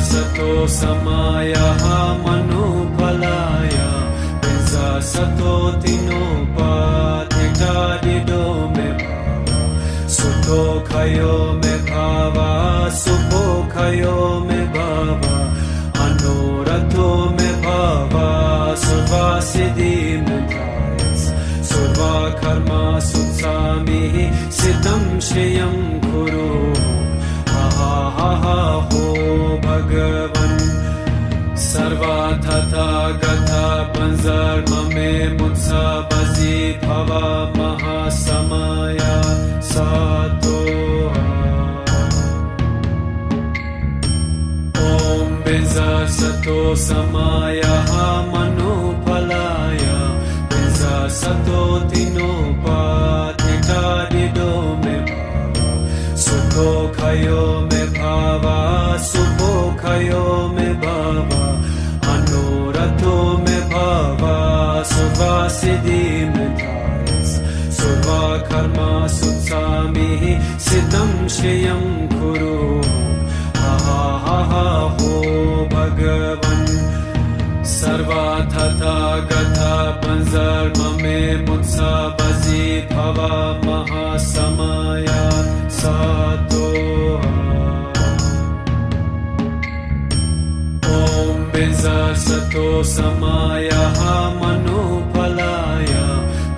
सतो समायः मनोफलाय पिंसा सतो तिनोपाधिकारिदो मे भावा सुतो खयो मे भावा सुपो खयो मे भावा अनोरथो मे भावा सुवा सिद्धि मे धायस सुवा कर्मा सुत्सामिः सिद्धं श्रियं कुरु हा हो भगवन सर्वा तथा गथा पंजर्म में मुत्सा बजी भवा महासमया सातो ओम बिंजा सतो समायः मनोफलाय बिंजा सतो तिनोपाधिकारिदो मे सुखो खयो मे भावा सुपो खयो मे भावा अनोरथो मे भावा सुवा सिद्धि मे धायस सुवा कर्मा सुत्सामिः सिद्धं श्रियं कुरु हा हो भगवन सर्वा तथा गथा पंजर्म में मुत्सा बजी भवा महासमया सातो ओम बिंजा सतो समायः मनोफलाय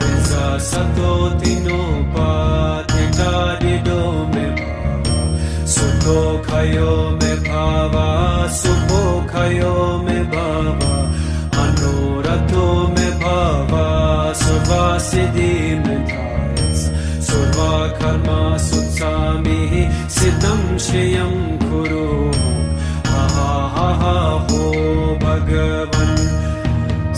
बिंजा सतो तिनोपाधिकारिदो मे भावा सुखो खयो मे भावा सुपो खयो मे भावा अनोरथो मे भावा सुवा सिद्धि मे धायस सुवा कर्मा सुत्सामिः सिद्धं श्रियं कुरु हा हो भगवन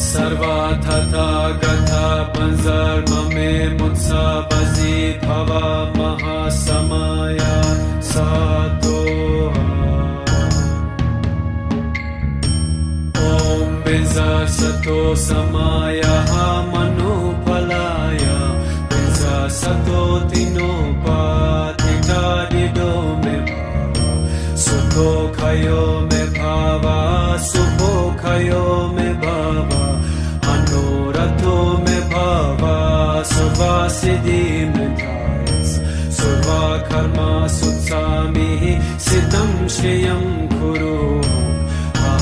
सर्वा तथा गथा पंजर्म में मुत्सा बजी भवा महासमया सातो ओम बिंजा सतो समायः मनोफलाय बिंजा सतो तिनोपाधिकारिदो मे भावा सुखो खयो मे भावा सुपो खयो मे भावा अनोरथो मे भावा सुवा सिद्धि मे धायस सुवा कर्मा सुत्सामिः सिद्धं श्रियं कुरु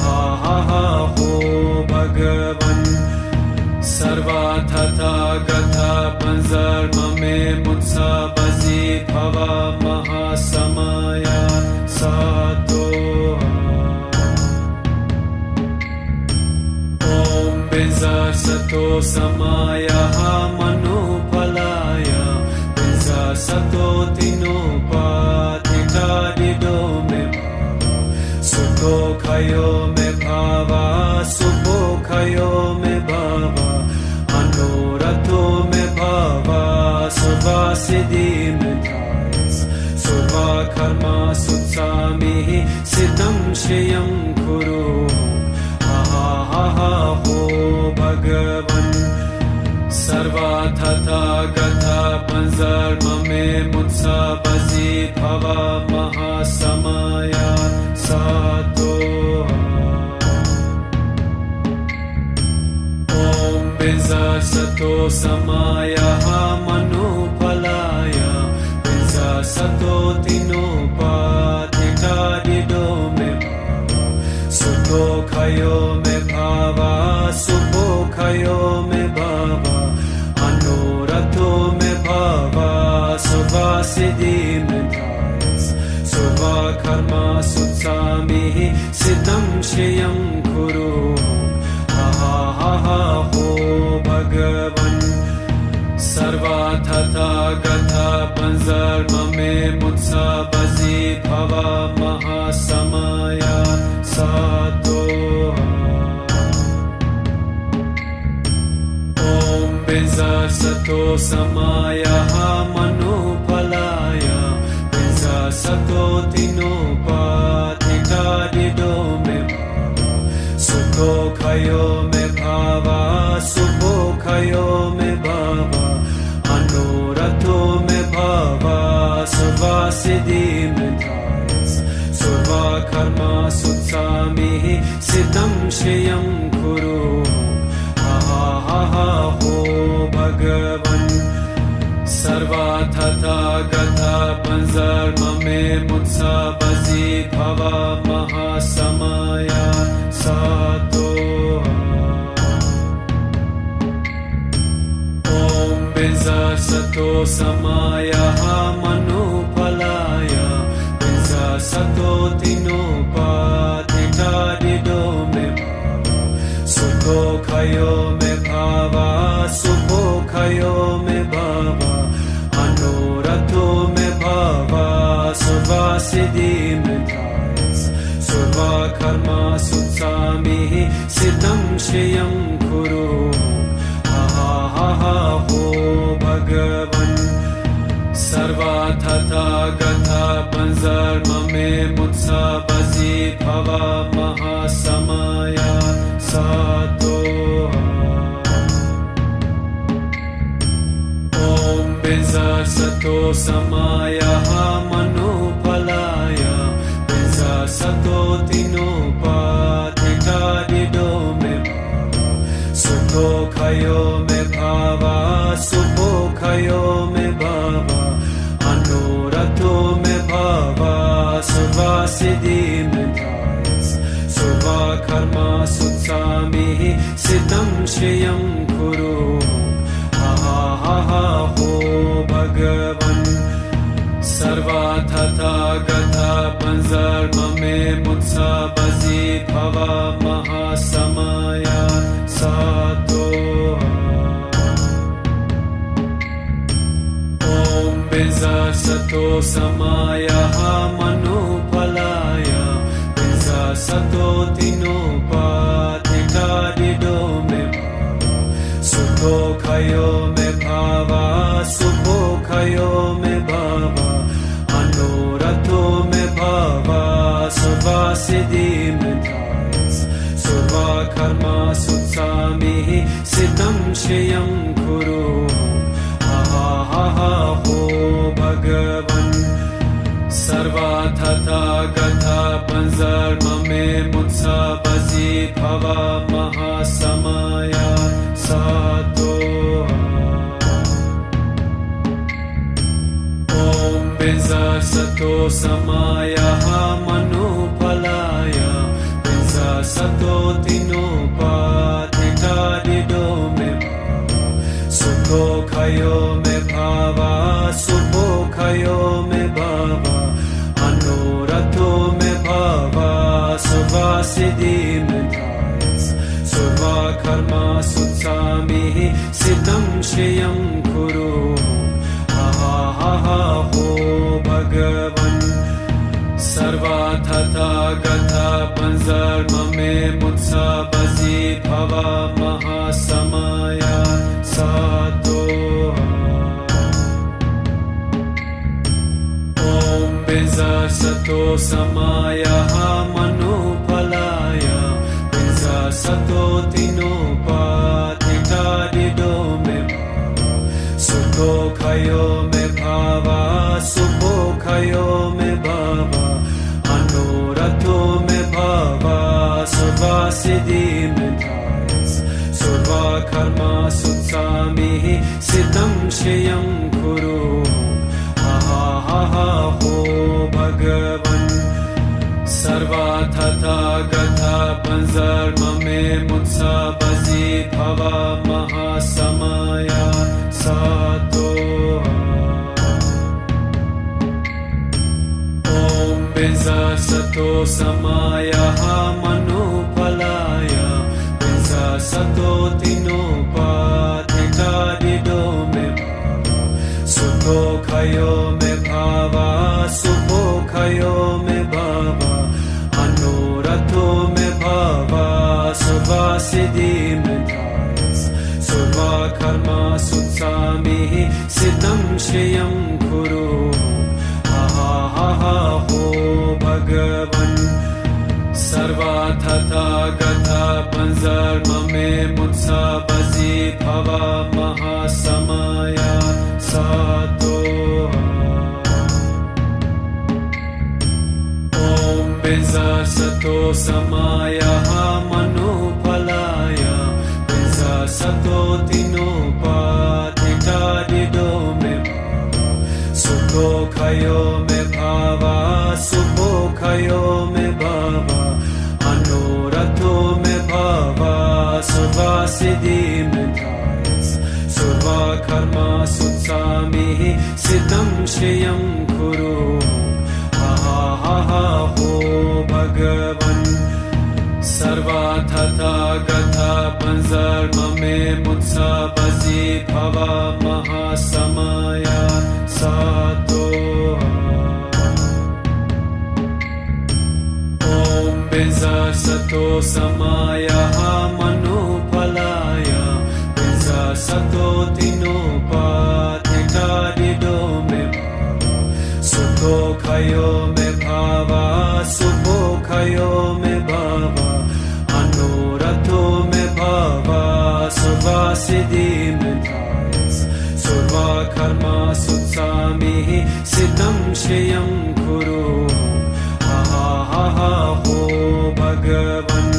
हा हो भगवन सर्वा तथा गथा पंजर्म में मुत्सा बजी भवा महासमया सातो ओम बिंजा सतो समायः मनोफलाय बिंजा सतो तिनोपाधिकारिदो मे भावा सुखो खयो मे भावा सुपो खयो मे भावा अनोरथो मे भावा सुवा सिद्धि मे धायस सुवा कर्मा सुत्सामिः सिद्धं श्रियं कुरु हा हो भगवन सर्वा तथा गथा पंजर्म में मुत्सा बजी भवा महासमया सातो ओम बिंजा सतो समायः मनोफलाय बिंजा सतो तिनोपाधिकारिदो मे भावा सुखो खयो मे भावा सुपो खयो मे भावा अनोरथो मे भावा सुवा सिद्धि मे धायस सुवा कर्मा सुत्सामिः सिद्धं श्रियं कुरु हा हो भगवन सर्वा तथा गथा पंजर्म में मुत्सा बजी भवा महासमया सातो ओम बिंजा सतो समायः मनोफलाय बिंजा श्रियं कुरु हा हा हा हो भगवन् सर्वार्थता गता पंजर्ममे मुत्सा बजी भवा महासमया सातो ॐ बिंजसतो समायः मनुफलाय बिंजसतो तिनोपाधिकारिदो मे सुखो खयो मे भावा सुखो खयो मे भावा अनोरथो मे भावा सुवासिदि मे धायस सुवा कर्मा सुत्सामिः सिद्धं श्रियं कुरु हा हा हा हो भगवन् सर्वार्थता गता पंजर्ममे मुत्सा बजी भवा महासमया सातो ॐ बिंजसतो समायः मनुफलाय बिंजसतो तिनोपाधिकारिदो मे सुखो खयो मे भावा सुखो खयो मे भावा अनोरथो मे भावा सुवासिदि मे धायस सुवा कर्मा सुत्सामिः सिद्धं श्रियं कुरु हा हा हा हो भगवन् सर्वार्थता गता पंजर्ममे मुत्सा बजी भवा महासमया सातो ॐ बिंजसतो समायः मनुफलाय बिंजसतो तिनोपाधिकारिदो मे सुखो खयो मे भावा सुखो खयो मे भावा अनोरथो मे भावा सुवासिदि मे धायस सुवा कर्मा सुत्सामिः सिद्धं श्रियं कुरु हा हा हा हो भगवन् सर्वार्थता गता पंजर्ममे मुत्सा बजी भवा महासमया सातो ॐ बिंजसतो समायः मनुफलाय बिंजसतो तिनोपाधिकारिदो मे सुखो खयो मे भावा सुखो खयो मे भावा अनोरथो मे भावा सुवासिदि मे धायस सुवा कर्मा सुत्सामिः सिद्धं श्रियं कुरु हा हा हा हो भगवन् सर्वार्थता गता पंजर्ममे मुत्सा बजी भवा महासमया सातो ॐ बिंजसतो समायः मनुफलाय बिंजसतो तिनोपाधिकारिदो मे सुखो खयो मे भावा सुखो खयो मे भावा अनोरथो मे भावा सुवासिदि मे धायस सुवा कर्मा सुत्सामिः सिद्धं श्रियं कुरु हा हा हा हो भगवन् सर्वार्थता गता पंजर्ममे मुत्सा बजी भवा महासमया सातो ॐ बिंजसतो समायः मनुफलाय बिंजसतो तिनोपाधिकारिदो मे सुखो खयो मे भावा सुखो खयो मे भावा अनोरथो मे भावा सुवासिदि मे धायस सुवा कर्मा सुत्सामिः सिद्धं श्रियं कुरु हा हा हा हो भगवन् सर्वार्थता गता पंजर्ममे मुत्सा बजी भवा महासमया सातो ॐ बिंजसतो समायः मनु सुखोऽखयो मे भावा सुखोऽखयो मे भावा मनोरथो मे भावा सर्वसिद्धिमेधायस् सर्वकर्मसु सामिः सिद्धं श्रियं कुरु हा हा हा हो भगवन् सर्वतथागता पंजर्ममे मुत्सबसि भव महासमया सातो ॐ बिंजसतो समायः मनोफलाय बिंजसतो तिनोपाधिकारिदो मे सुखोऽखयो मे भावा सुखोऽखयो मे भावा मनोरथो मे भावा सर्वसिद्धिमेधायस् सर्वकर्मसु सामिः सिद्धं श्रियं कुरु हा हा हा हो भगवन्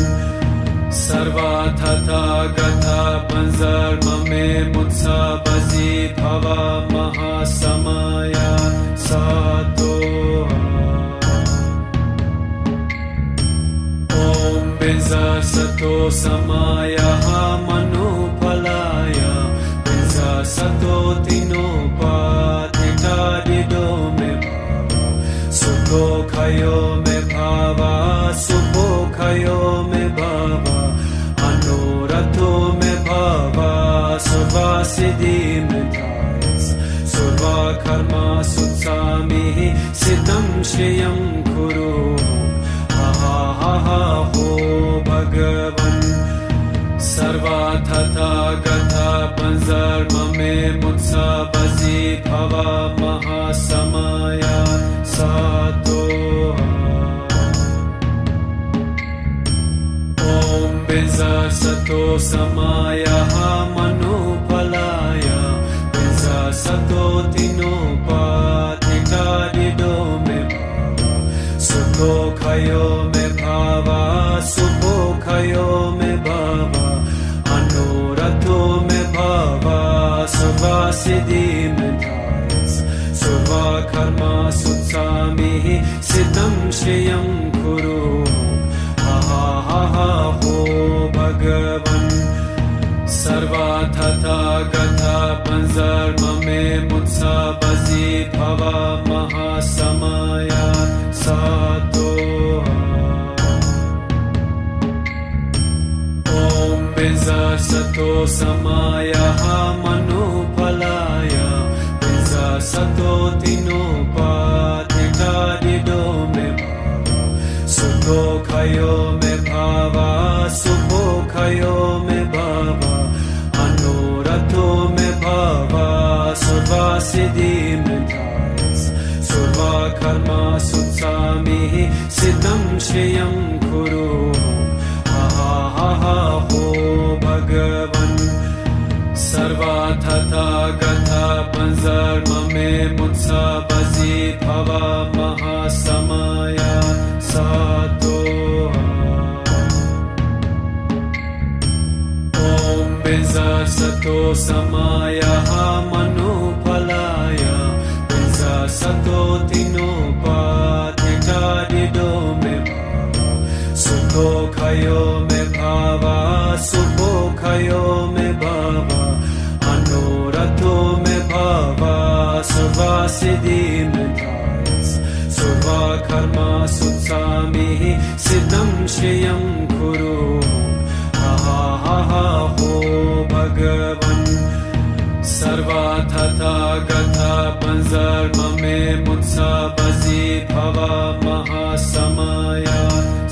सर्वतथागता पंजर्ममे मुत्सबसि भव महासमया सातो ॐ बिंजसतो समायः मनोफलाय बिंजसतो तिनोपाधिकारिदो मे सुखोऽखयो मे भावा सुखोऽखयो मे भावा मनोरथो मे भावा सर्वसिद्धिमेधायस् सर्वकर्मसु सामिः सिद्धं श्रियं कुरु हा हा हा हो भगवन् सर्वतथागता पंजर्ममे मुत्सबसि भव महासमया सातो ॐ बिंजसतो समायः मनोफलाय बिंजसतो तिनोपाधिकारिदो मे सुखोऽखयो मे भावा सुखोऽखयो मे भावा मनोरथो मे भावा सर्वसिद्धिमेधायस् सर्वकर्मसु सामिः सिद्धं श्रियं कुरु हा हा हा हो भगवन् सर्वतथागता पंजर्ममे मुत्सबसि भव महासमया सातो ॐ बिंजसतो समायः मनोफलाय बिंजसतो तिनोपाधिकारिदो मे सुखोऽखयो मे भावा सुखोऽखयो मे भावा मनोरथो मे भावा सर्वसिद्धिमेधायस् सर्वकर्मसु सामिः सिद्धं श्रियं कुरु हा हा हा हो भगवन् सर्वतथागता पंजर्ममे मुत्सबसि भव महासमया सातो ॐ बिंजसतो समायः मनोफलाय बिंजसतो तिनोपाधिकारिदो मे सुखोऽखयो मे भावा सुखोऽखयो मे भावा मनोरथो मे भावा सर्वसिद्धिमेधायस् सर्वकर्मसु सामिः सिद्धं श्रियं कुरु हा हा हा हो भगवन् सर्वतथागता पंजर्ममे मुत्सबसि भव महासमया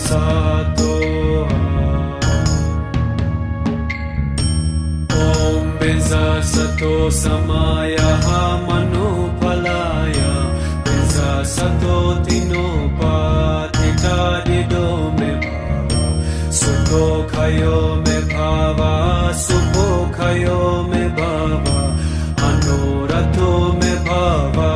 सातो ॐ बिंजसतो समायः मनोफलाय बिंजसतो तिनोपाधिकारिदो मे सुखोऽखयो मे भावा सुखोऽखयो मे भावा मनोरथो मे भावा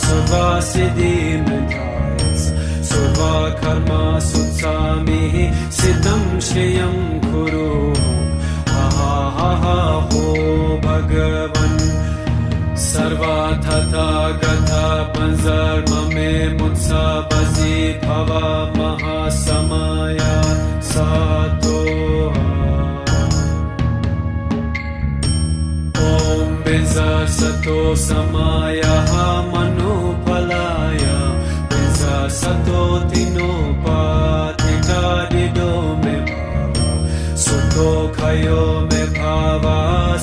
सर्वसिद्धिमेधायस् सर्वकर्मसु सामिः सिद्धं श्रियं कुरु हा हा हा हो भगवन् सर्वतथागता panzarmame mutsabasi bhava mahasamaya satoha. Om Benza Sato Samaya Manupalaya Benza Sato Tinopatita Dido Me Bhava Sukho Khayo Me Bhava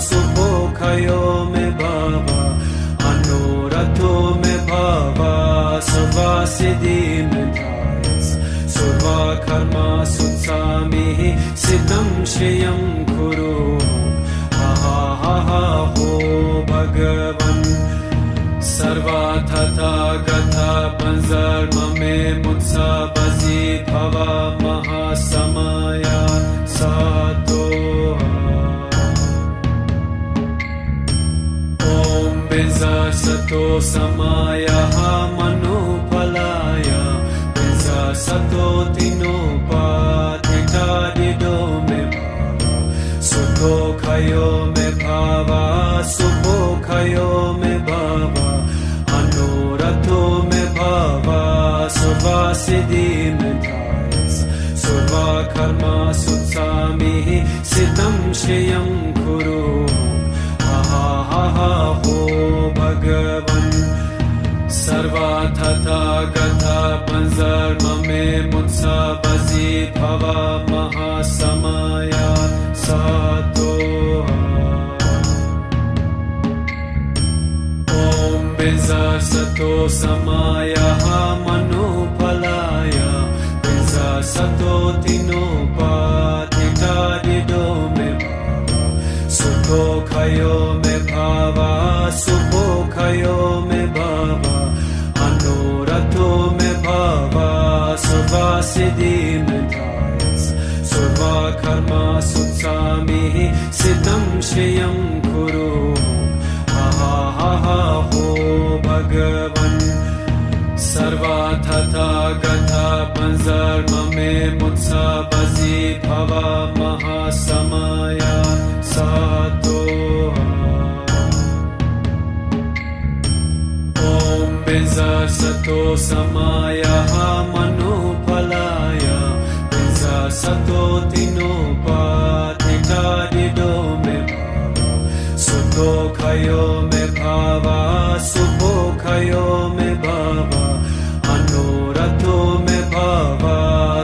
Sukho Khayo Me Bhava Anurato Me Bhava Sarva Siddhi Me Dhayas Sarva Karma Sutsami Siddham Shriyam Kuru ho Bhagavan Sarva Tata Gatha Panzarmame Mutsabasi Bhava Mahasamaya Satoha. Om Benza Sato Samaya Manupalaya Benza Sato Tinopatita Dido Me Bhava Sukho Khayo Me Bhava Sukho Khayo Me Bhava Anurato Me Bhava Sarva Siddhi Me Dhayas Sarva Karma Sutsami Siddham Shriyam Kuru ho Bhagavan Sarva Tata Gatha Panzarmame Mutsabasi Bhava Mahasamaya Satoha. Om Benza Sato Samaya Manupalaya Benza Sato Tinopatita Dido Me Bhava Sukho Khayo Me Bhava Sukho Khayo Me Bhava Anurato Me Bhava Sarva Siddhi Me Dhayas Sarva Karma Sutsami Siddham Shriyam Kuru ho Bhagavan Sarva Tata Gatha Panzarmame Mutsabasi Bhava Mahasamaya Satoha. Om Benza Sato Samaya Manupalaya Benza Sato Tinopatita Dido Me Bhava Sukho Khayo Me Bhava Sukho Khayo Me Bhava Anurato Me Bhava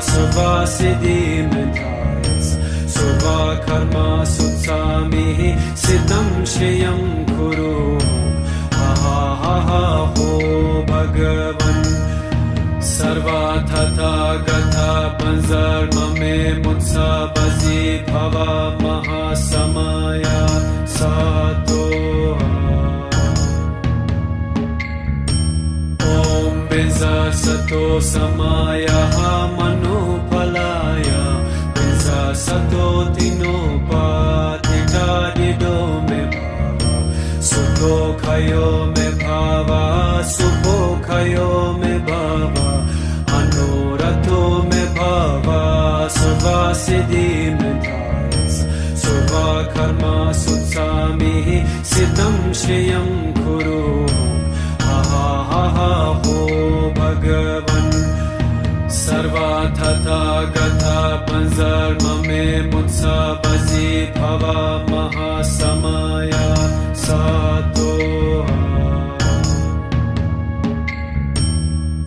Sarva Siddhi Me Dhayas Sarva Karma Sutsami Siddham Shriyam Kuru ho Bhagavan Sarva Tata Gatha Panzarmame Mutsabasi Bhava Mahasamaya Satoha. Om Benza Sato Samaya Manupalaya Benza Sato Tinopatita Dido Me Bhava Sukho Khayo Me Bhava Sukho Khayo Me Bhava Anurato Me Bhava Sarva Siddhi Me Dhayas Sarva Karma Sutsami Siddham Shriyam Kuru ho Bhagavan Sarva Tata Gatha Panzarmame Mutsabasi Bhava Mahasamaya Satoha.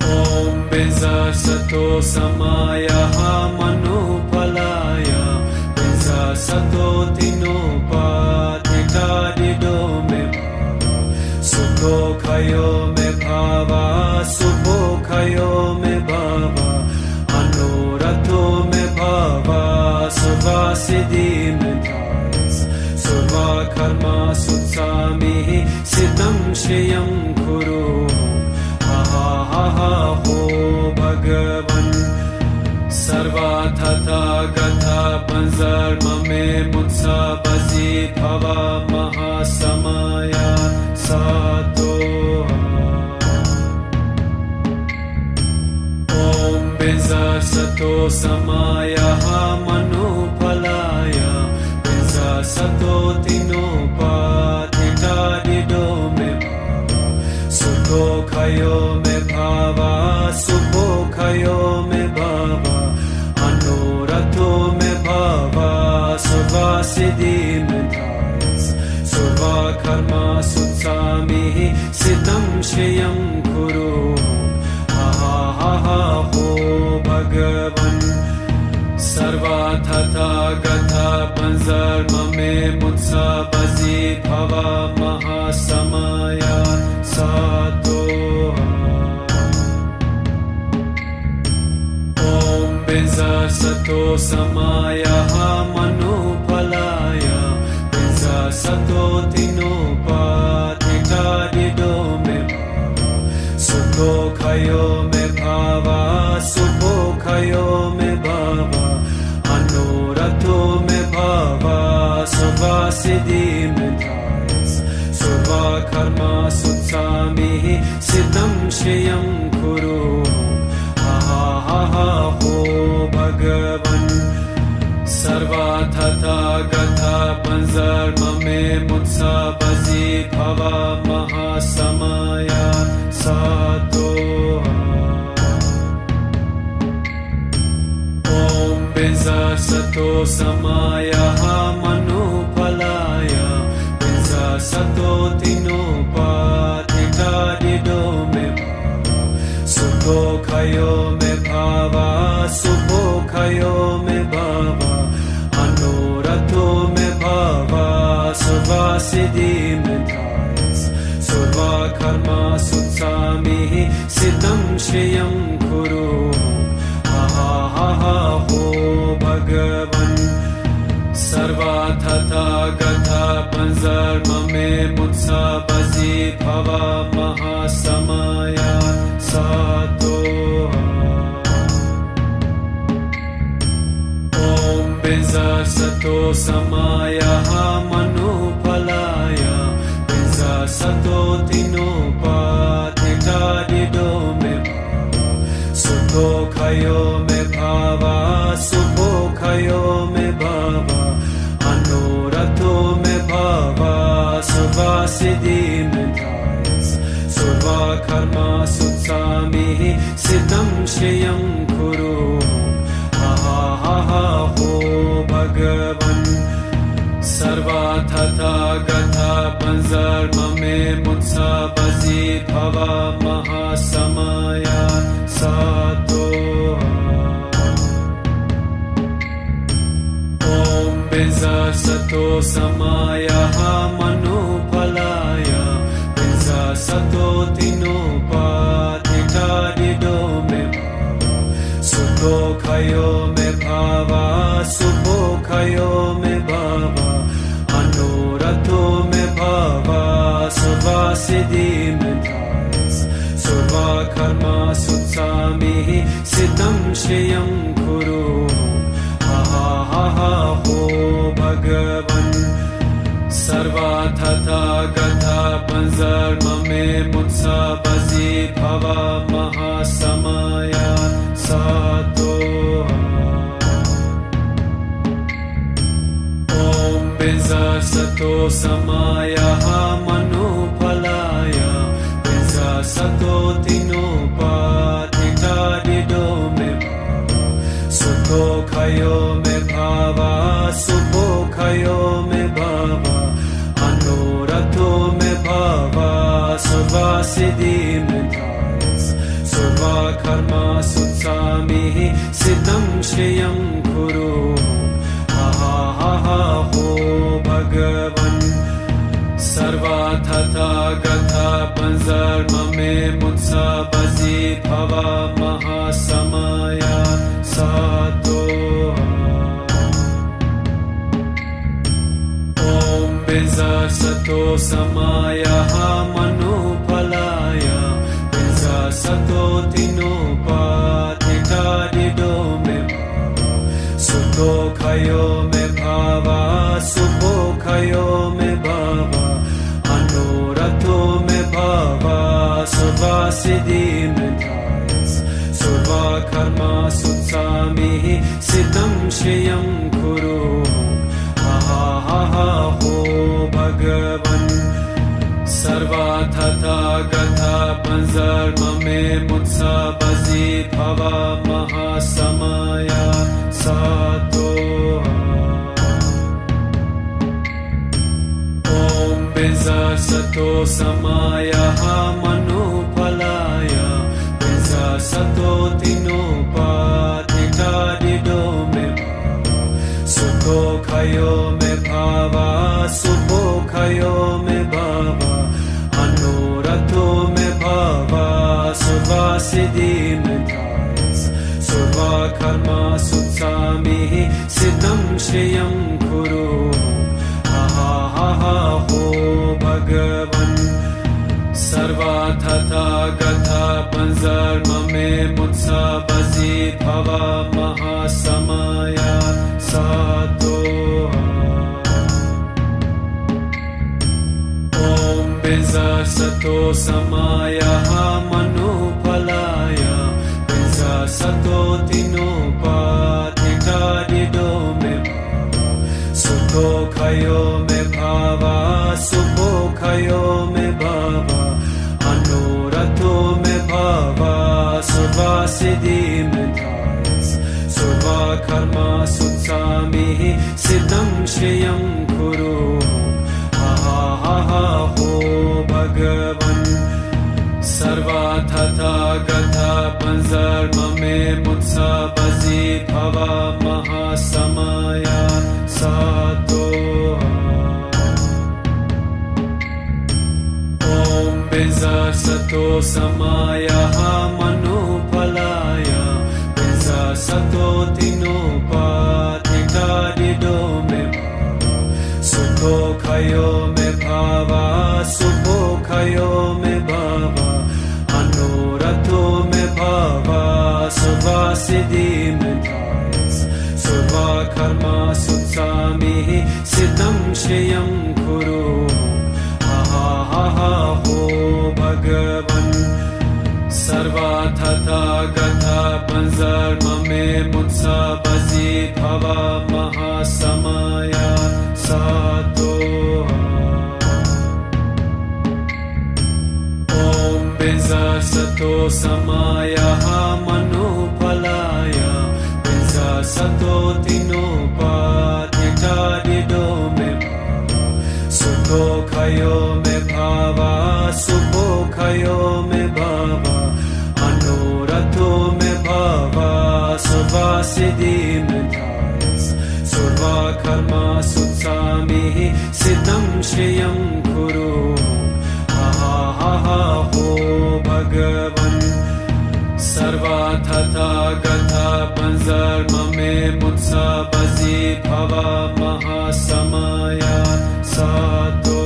Om Benza Sato Samaya Manupalaya Benza Sato Tinopatita Dido Me Bhava Sukho Khayo Me Bhava Sukho Khayo Me Bhava Anurato Me Bhava Sarva Siddhi Me Dhayas Sarva Karma Sutsami Siddham Shriyam Kuru ho Bhagavan Sarva Tata Gatha Panzarmame Mutsabasi Bhava Mahasamaya Satoha. Om Benza Sato Samaya Manupalaya Benza Sato Tinopatita Dido Me Bhava सुखोखयो मे भावा सुखोखयो मे भावा अनोरथो मे भावा सर्वसिद्धिमथायस सर्वकर्मा सुत्सामिः सिद्धं श्रियं कुरु हा हो भगवन् सर्वथा गथा पंजर्ममे मुत्सा बजी भवा महासमया सातो ॐ बिंजा सतो समाया मनुफलाय बिंजा सतो तिनोपाधिकारिदो मे भावा सुखोखयो मे भावा सुखोखयो मे भावा अनोरथो मे भावा सर्वसिद्धिमथायस सर्वकर्मा सुत्सामिः सिद्धं श्रियं कुरु हा हो भगवन् सर्वथा गथा पंजर्ममे मुत्सा बजी भवा महासमया सातो ॐ बिंजा सतो समाया मनुफलाय बिंजा सतो तिनोपाधिकारिदो मे भावा सुखोखयो मे भावा सुखोखयो मे भावा अनोरथो मे भावा सर्वसिद्धिमथायस सर्वकर्मा सुत्सामिः सिद्धं श्रियं कुरु हा हो भगवन् सर्वथा गथा पंजर्ममे मुत्सा बजी भवा महासमया सातो ॐ बिंजा सतो समाया मनुफलाय बिंजा सतो तिनोपाधिकारिदो मे भावा सुखोखयो मे भावा सुखोखयो मे भावा अनोरथो मे भावा सर्वसिद्धिमथायस सर्वकर्मा सुत्सामिः सिद्धं श्रियं कुरु हा हो भगवन् सर्वथा गथा पंजर्ममे मुत्सा बजी भवा महासमया सातो ॐ बिंजा सतो समाया मनुफलाय बिंजा सतो तिनोपाधिकारिदो मे भावा सुखोखयो मे भावा सुखोखयो मे भावा अनोरथो मे भावा सर्वसिद्धिमथायस सर्वकर्मा सुत्सामिः सिद्धं श्रियं कुरु हा हो भगवन् सर्वथा गथा पंजर्ममे मुत्सा बजी भवा महासमया सातो ॐ बिंजा सतो समाया मनुफलाय बिंजा सतो तिनोपाधिकारिदो मे भावा सुखोखयो मे भावा सुखोखयो मे भावा अनोरथो मे भावा सर्वसिद्धिमथायस सर्वकर्मा सुत्सामिः सिद्धं श्रियं कुरु हा हो भगवन् सर्वथा गथा पंजर्ममे मुत्सा बजी भवा महासमया सातो ॐ बिंजा सतो समाया मनुफलाय बिंजा सतो तिनोपाधिकारिदो मे भावा सुखोखयो मे भावा सुखोखयो मे भावा अनोरथो मे भावा सर्वसिद्धिमथायस सर्वकर्मा सुत्सामिः सिद्धं श्रियं कुरु हा हो भगवन् सर्वथा गथा panzarmame mutsa bazi bhava mahasamaya sato. Om benza sato samaya manupalaya benza sato tinopatita dido me sukho khayo me bhava sukho khayo me bhava anorato me bhava survasiddhi me thais surva karma sutsami siddham shriyam kuru ha ho bhagavan sarvathatha gatha panzarmame mutsa bazi bhava mahasamaya sato. Om benza sato samaya manupalaya benza sato tinopatita dido me sukho khayo me bhava sukho khayo me bhava anorato me bhava survasiddhi me thais surva karma sutsami siddham shriyam kuru ha ho bhagavan sarvathatha gatha panzarmame mutsa bazi bhava mahasamaya sato. Om benza sato samaya manupalaya benza sato tinopatita dido me sukho khayo me bhava sukho khayo me bhava anorato me bhava survasiddhi me thais surva karma sutsami siddham shriyam kuru ha ho bhagavan sarvathatha gatha panzarmame mutsa bazi bhava mahasamaya sato. Om benza sato samaya manupalaya benza sato tinopatita dido me sukho khayo me bhava sukho khayo me bhava anorato me bhava survasiddhi me thais surva karma sutsami siddham shriyam kuru ha ho bhagavan sarvathatha gatha panzarmame mutsa bazi bhava mahasamaya sato.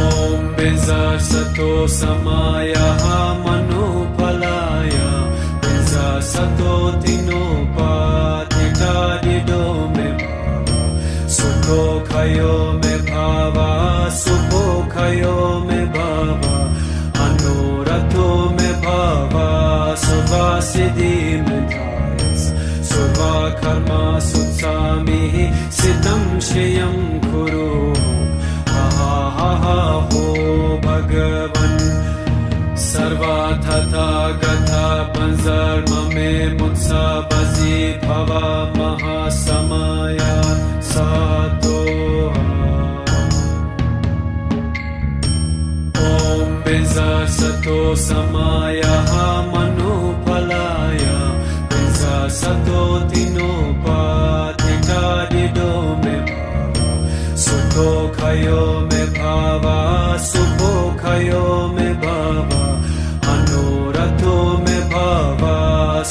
Om benza sato samaya manupalaya benza sato tinopatita dido me sukho khayo me bhava sukho khayo me bhava anorato me bhava survasiddhi me thais surva karma sutsami siddham shriyam kuru ha ho bhagavan sarvathatha gatha panzarmame mutsa bazi bhava mahasamaya sato. Om benza sato samaya manupalaya benza sato tinopatita dido me sukho khayo me bhava sukho khayo me bhava anorato me bhava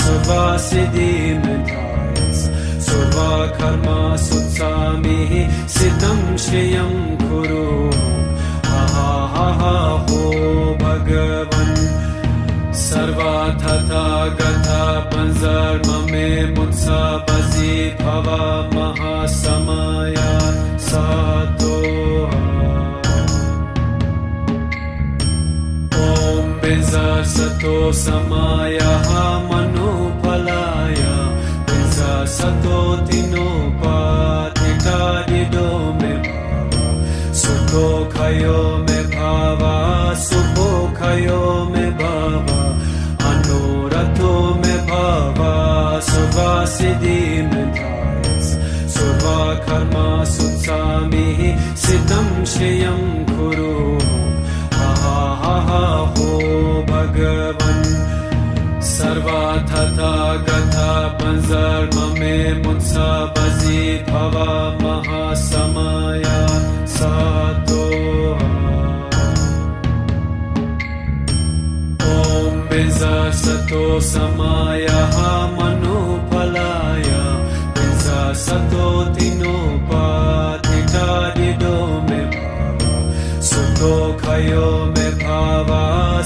survasiddhi me thais surva karma sutsami siddham shriyam kuru ha ho bhagavan sarvathatha gatha panzarmame mutsa bazi bhava mahasamaya sato. Om benza sato samaya manupalaya benza sato tinopatita dido me sukho सुखयो मे भावा सुखयो मे भावा अनुरतो मे भावा सुवासिदि मे धायस सुवा कर्मा सुत्सामि सिद्धं श्रियं कुरु हा हा हा हो भगवन् सर्वाथा गथा पंजर्म मे मुत्सा बजी भवा महासमया सातो ओम बिजा सतो समाया मनुफलाय बिजा सतो तिनोपाधिता दिदो मे भावा सुतो खयो मे भावा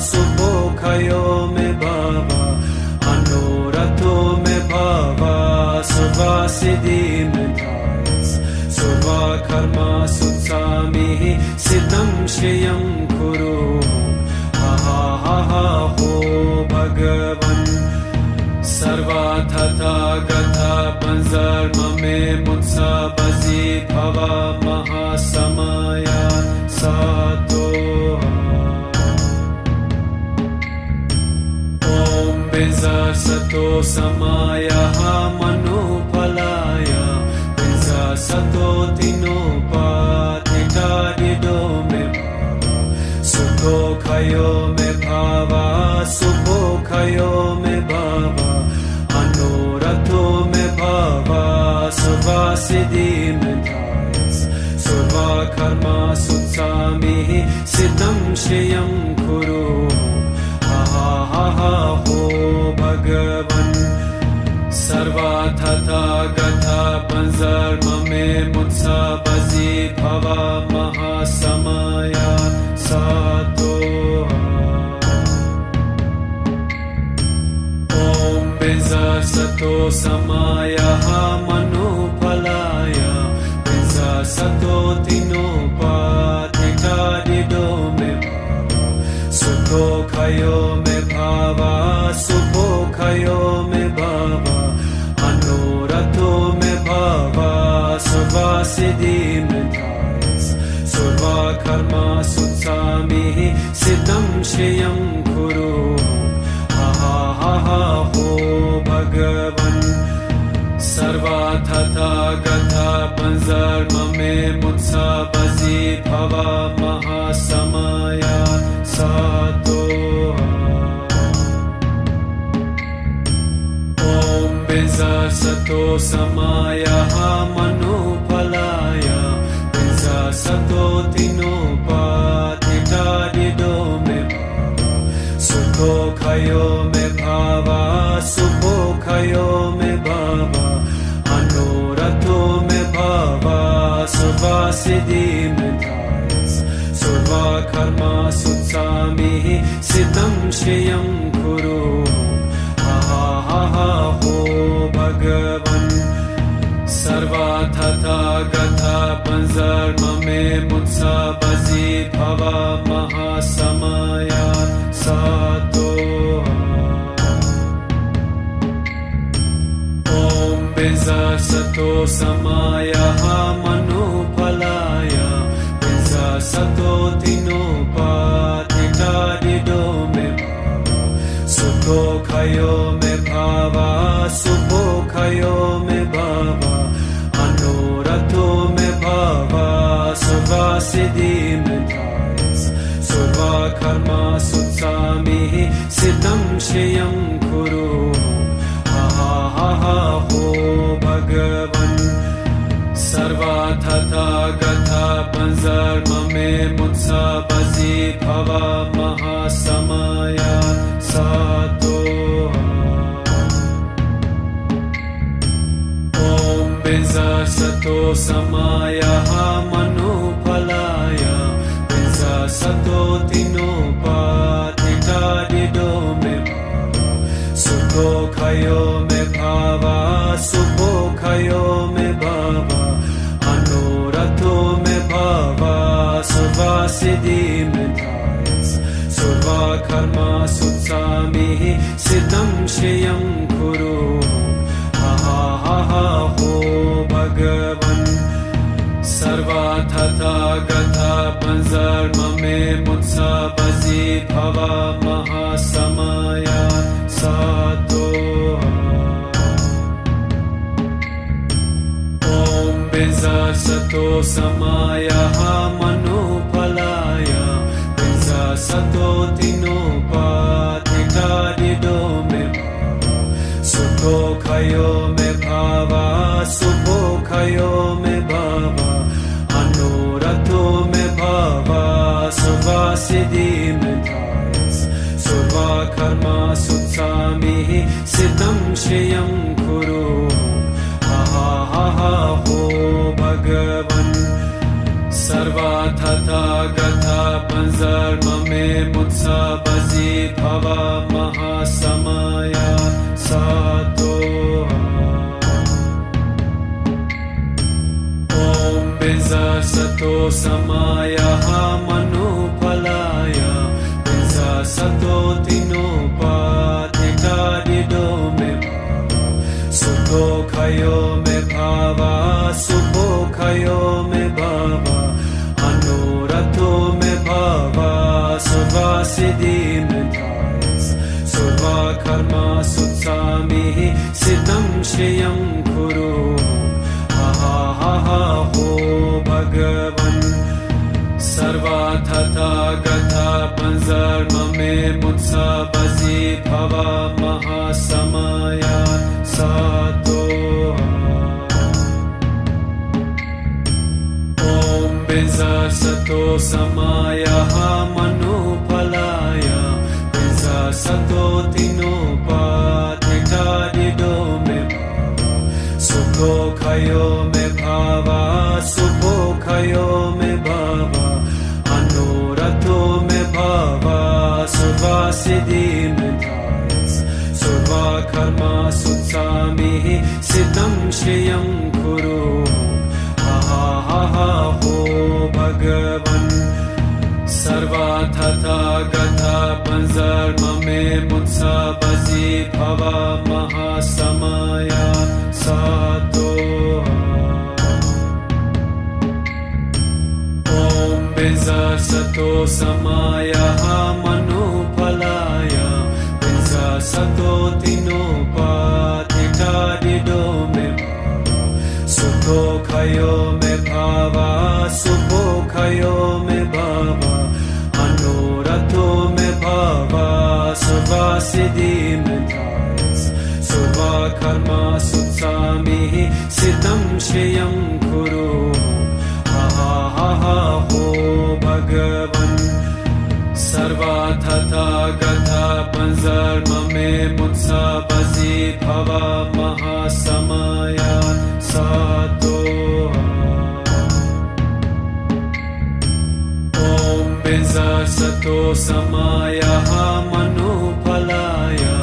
सुपो खयो मे भावा अनुरतो मे भावा सुवासिदि मे धायस सुवा कर्मा सुत्सामि सिद्धं श्रियं कुरु हा हा हा हो भगवन् सर्वाथा गथा पंजर्म मे मुत्सा बजी भवा महासमया सातो ओम बिजा सतो समाया मनुफलाय बिजा सतो तिनोपाधिता दिदो मे भावा सुखो खयो मे भावा सुखो खयो मे भावा अनुरतो मे भावा सुवासिदि मे धायस सुवा कर्मा सुत्सामि सिद्धं श्रियं कुरु हा हा हा हो भगवन् सर्वाथा गथा पंजर्म मे मुत्सा बजी भवा महासमया सातो ओम बिजा सतो समाया मनुफलाय बिजा सतो तिनोपाधिता दिदो मे भावा सुखो खयो मे भावा सुखो खयो मे भावा अनुरतो मे भावा सुवासिदि मे धायस सुवा कर्मा सुत्सामि सिद्धं श्रियं कुरु हा हा हा हो भगवन् सर्वाथा गथा पंजर्म मे मुत्सा बजी भवा महासमया सातो ओम बिजा सतो समाया मनुफलाय बिजा सतो तिनोपाधिता दिदो मे भावा सुखो खयो मे भावा सुखो खयो मे भावा अनुरतो मे भावा सुवासिदि मे धायस सुवा कर्मा सुत्सामि सिद्धं श्रियं कुरु हा हा हा हो भगवन् सर्वाथा गथा पंजर्म मे मुत्सा बजी भवा महासमया सातो ओम बिजा सतो समाया मनुफलाय बिजा सतो तिनोपाधिता दिदो मे भावा सुखो खयो मे भावा सुखो खयो मे भावा अनुरतो मे भावा सुवासिदि मे धायस सुवा कर्मा सुत्सामि सिद्धं श्रियं कुरु हा हा हा हो भगवन् सर्वाथा गथा पंजर्म मे मुत्सा बजी भवा महासमया सातो ओम बिजा सतो समाया मनुफलाय बिजा सतो तिनोपाधिता दिदो मे भावा सुखो खयो मे भावा सुखो खयो मे भावा अनुरतो मे भावा सुवासिदि मे धायस सुवा कर्मा सुत्सामि सिद्धं श्रियं कुरु हा हा हा हो भगवन् सर्वाथा गथा पंज me mutsabasi bhava mahasamaya sato. Om Benza Sato Samaya Manupalaya Benza Sato Tinopatika Dido me Sukho Kayo me Bhava Sukho Kayo me Bhava Anurato me Bhava Suvasiddhi me Thayas Surva Karma Sutsami Siddham Shriyam Kuru ho Bhagavan Sarva Tata Gatha Panzar Mame Mutsabasi Bhava Mahasamaya Sato. Om Benza Sato Samaya Manupalaya Benza Sato Tinopatika Dido me Sukho Kayo me Bhava Sukho Kayo me Bhava Anurato me Bhava Suvasiddhi me Thayas Surva Karma Sutsami Siddham Shriyam Kuru ho Bhagavan Sarva Tata Gatha Panzar Mame Mutsabasi Bhava Mahasamaya Sato. Om Benza Sato Samaya Manupalaya Benza Sato Tinopatika Dido me Sukho Kayo me Bhava Sukho Kayo me Bhava Anurato me Bhava Suvasiddhi me Thayas Surva Karma Sutsami Siddham Shriyam Kuru ho Bhagavan Sarva Tata Gatha Panzar Mame Mutsabasi Bhava Mahasamaya Sato. Om Benza Sato Samaya Manupalaya Benza Sato Tinopatika Dido me Sukho Kayo me Bhava Sukho Kayo me Bhava Anurato me Bhava Suvasiddhi me Thayas Surva Karma Sutsami Siddham Shriyam Kuru ho Bhagavan Sarva Tata Gatha Panzar Mame Mutsabasi Bhava Mahasamaya Sato. Om Benza Sato Samaya Manupalaya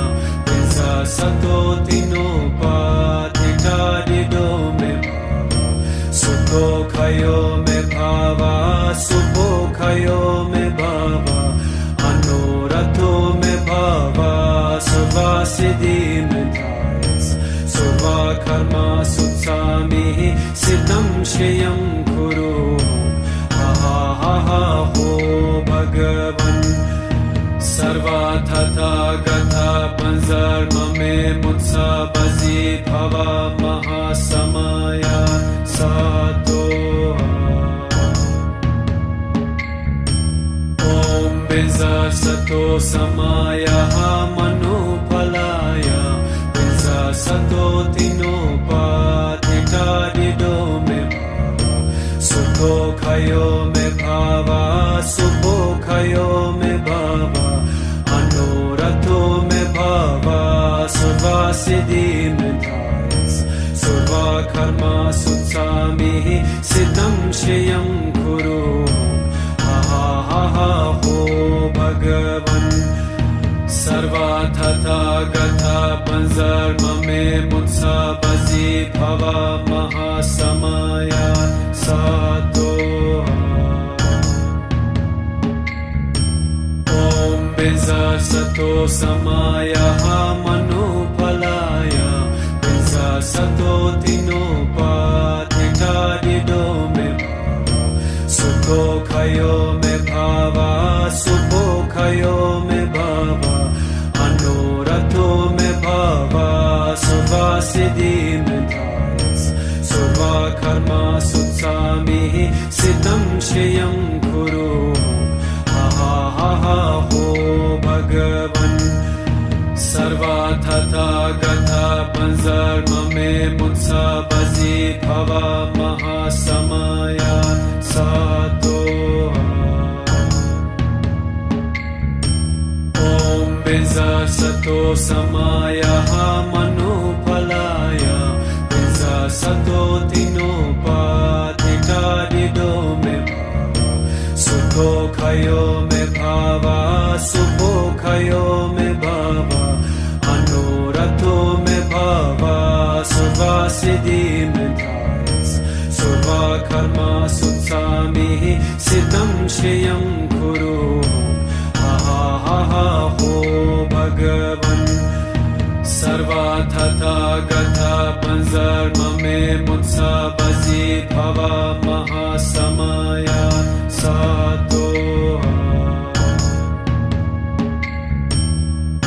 Benza Sato Tinopatika Dido me Sukho Kayo me Bhava Sukho Kayo me Bhava Anurato me Bhava Suvasiddhi me Thayas Surva Karma Sutsami Siddham Shriyam Kuru ho Bhagavan Sarva Tata Gatha Panzar Mame Mutsabasi Bhava Mahasamaya Sato. Om Benza Sato Samaya Manupalaya Benza Sato Tinopatika Dido me Sukho Kayo me Bhava Sukho Kayo me Bhava Anurato me Bhava Suvasiddhi me Thayas Surva Karma Sutsami Siddham Shriyam Kuru ho Bhagavan Sarva Tata Gatha Panzar Mame Mutsabasi Bhava Mahasamaya Sato. Om Benza Sato Samaya Manupalaya Benza Sato Tinopatika Dido me Sukho Kayo me भावा सुखोखयो में भावा मनोरथो में भावा सुवासिद्धि में धायस सर्वा कर्मा सुत्सामिः सिद्धं श्रियं कुरु हा हो भगवन् सर्वा तथा गता पंजर्म में मुत्सा बजी भवा महासमया सातो ओम बिंजा सतो समाया मनुफलाया बिंजा सतो तिनोपाधिकारिदो में भावा सुखो खयो में भावा सुखो खयो में भावा मनोरथो में भावा सुवासिद्धि में धायस सर्वा कर्मा सुत्सामिः सिद्धं श्रियं कुरु हा हो भगवन् सर्वा तथा गता पंजर्म में मुत्सा बजी भवा महासमया सातो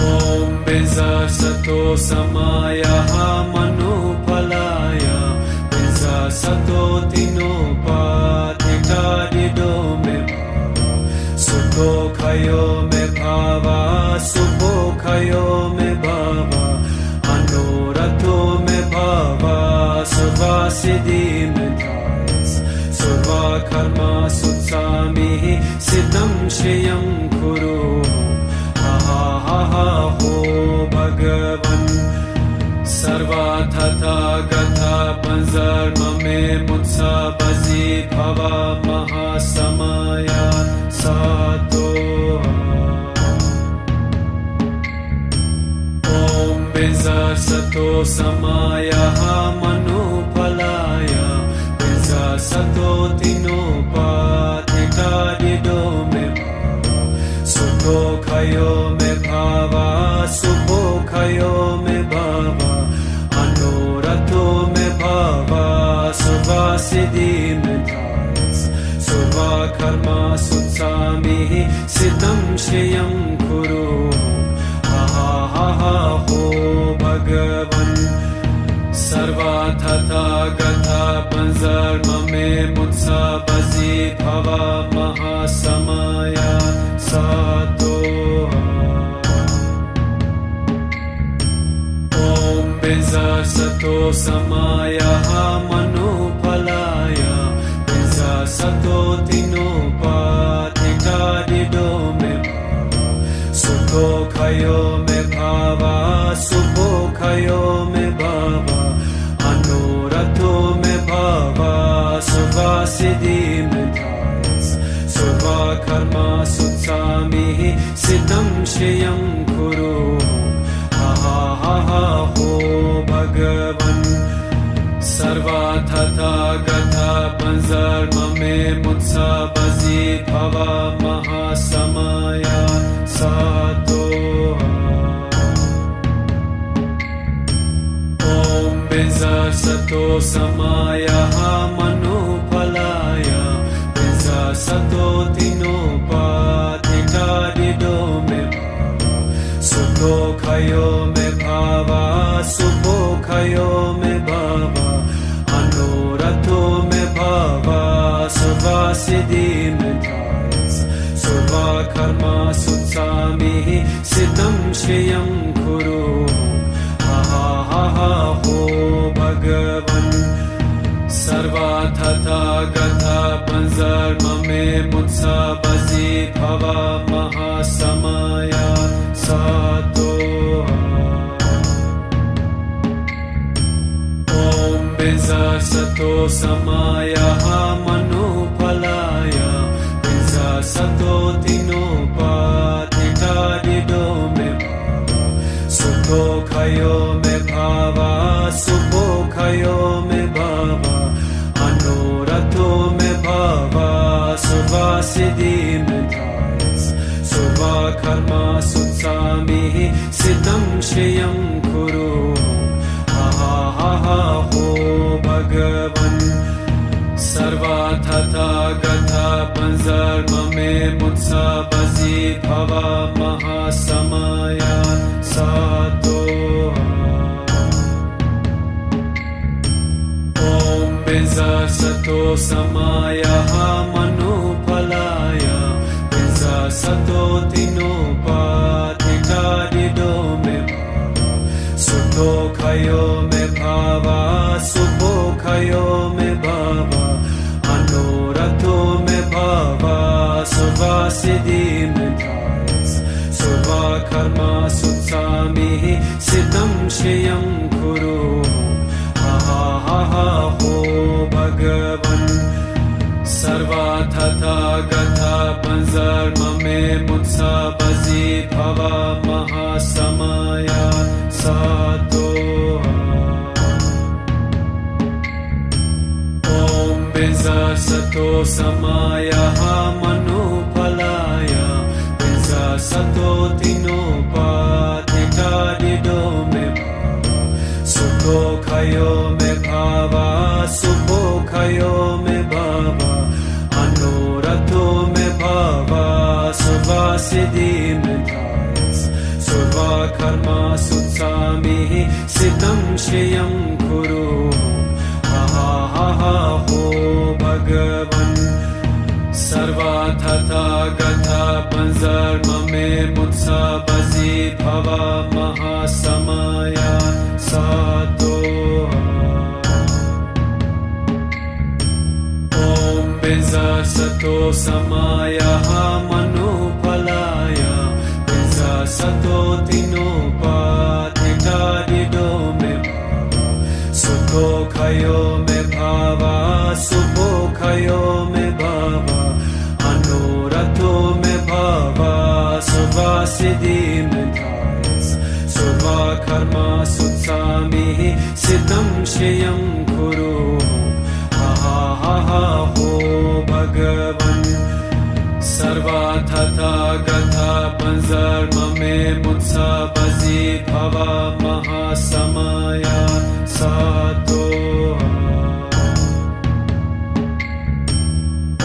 ओम बिंजा सतो समाया मनुफलाया बिंजा सतो तिनोपाधिकारिदो में भावा सुखो खयो में भावा सुखो खयो में भावा मनोरथो में भावा सुवासिद्धि में धायस सर्वा कर्मा सुत्सामिः सिद्धं श्रियं कुरु हा हो भगवन् सर्वा तथा गता पंजर्म में मुत्सा बजी भवा महासमया सातो ओम बिंजा सतो समाया मनुफलाया बिंजा सतो तिनोपाधिकारिदो में भावा सुखो खयो में भावा सुखो खयो में भावा मनोरथो में भावा सुवासिद्धि में धायस सर्वा कर्मा सुत्सामिः सिद्धं श्रियं कुरु हा हो भगवन् सर्वा तथा गता पंजर्म में मुत्सा बजी भवा महासमया सातो ओम बिंजा सतो समाया मनुफलाया बिंजा सतो तिनोपाधिकारिदो में भावा सुखो खयो में भावा सुखो खयो में भावा मनोरथो में भावा सुवासिद्धि में धायस सर्वा कर्मा सुत्सामिः सिद्धं श्रियं कुरु हा हो भगवन् सर्वा तथा गता पंजर्म में मुत्सा बजी भवा महासमया सातो ओम बिंजा सतो समाया मनुफलाया बिंजा सतो तिनोपाधिकारिदो में भावा सुखो खयो में भावा सुखो खयो में भावा मनोरथो में भावा सुवासिद्धि में धायस सर्वा कर्मा सुत्सामिः सिद्धं श्रियं कुरु हा हो भगवन् सर्वा तथा गता पंजर्म में मुत्सा बजी भवा महासमया सातो ओम बिंजा सतो समाया मनुफलाया बिंजा सतो तिनोपाधिकारिदो में भावा सुखो खयो में भावा सुखो खयो में भावा मनोरथो में भावा सुवासिद्धि में धायस सर्वा कर्मा सुत्सामिः सिद्धं श्रियं कुरु हा हो भगवन् सर्वा तथा गता panzarmame mutsabazi bhava mahasamaya sato. Om benza sato samaya manupalaya benza sato tinopatita dido me Sukho khayo me bhava, sukho khayo me bhava, anorato me bhava, sarva siddhi me thayas, sarva karma sutsami, siddham shriyam kuru, ha ha ha ha ho Bhagavan, sarva tata gatha panzarmame mutsabazi bhava mahasamaya sato. Om benza sato samaya manupalaya benza sato tinopatita dido me sukho khayo me bhava, sukho khayo me bhava, anorato me bhava, sarva siddhi me thayas, sarva karma sutsami, siddham shriyam kuru, ha ha ha ha ho Bhagavan, sarva tata gatha panzarmame mutsabazi bhava mahasamaya sato. Om benza sato samaya manupalaya benza sato tinopatita dido me sukho khayo me bhava, sukho khayo me bhava, anorato me bhava, sarva siddhi me thayas, sarva karma sutsami, siddham shriyam kuru, ha ha ha ha ho Bhagavan, sarva tata gatha panzarmame mutsabazi bhava mahasamaya sato.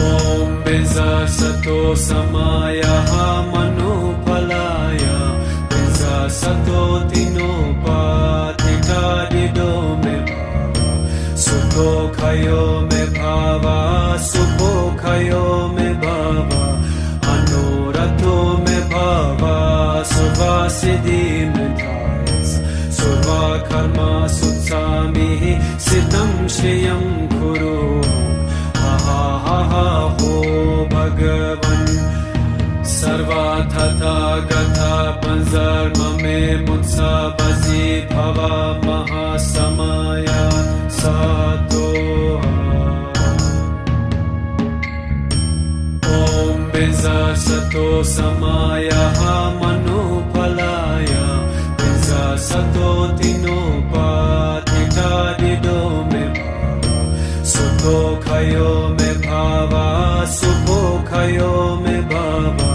Om benza sato samaya manupalaya benza sato tinopatita dido me sukho khayo me bhava, sukho khayo me bhava, anorato me bhava, sarva siddhi me thayas, sarva karma sutsami, siddham shriyam kuru, ha ha ha ha ho Bhagavan, sarva tata gatha panzarmame mutsabazi bhava mahasamaya sato. Om benza sato samaya manupalaya benza sato tinopatita dido me sukho khayo me bhava, sukho khayo me bhava,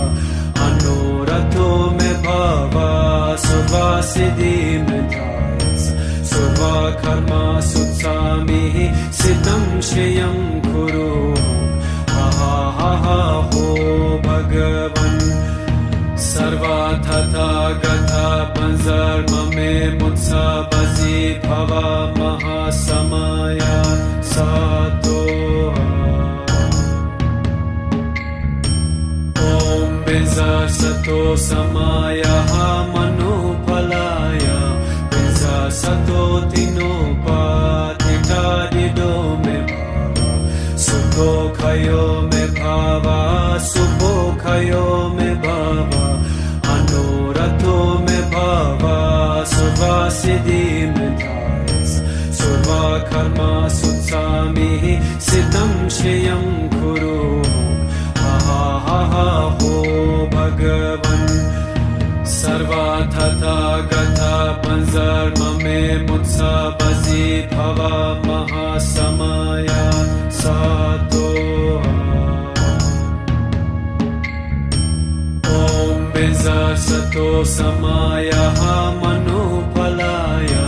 anorato me bhava, sarva siddhi me thayas, sarva karma sutsami, siddham shriyam kuru, ha ha ha ha ho Bhagavan, sarva tata gatha panzarmame mutsabazi bhava mahasamaya sato. Om benza sato samaya manupalaya benza sato tinopatita dido me sukho khayo me bhava, sukho khayo me bhava, anorato me bhava, sarva siddhi me thayas, sarva karma sutsami, siddham shriyam kuru, ha ha ha ha ho Bhagavan, sarva tata gatha panzarmame mutsabazi bhava mahasamaya sato. Om benza sato samaya manupalaya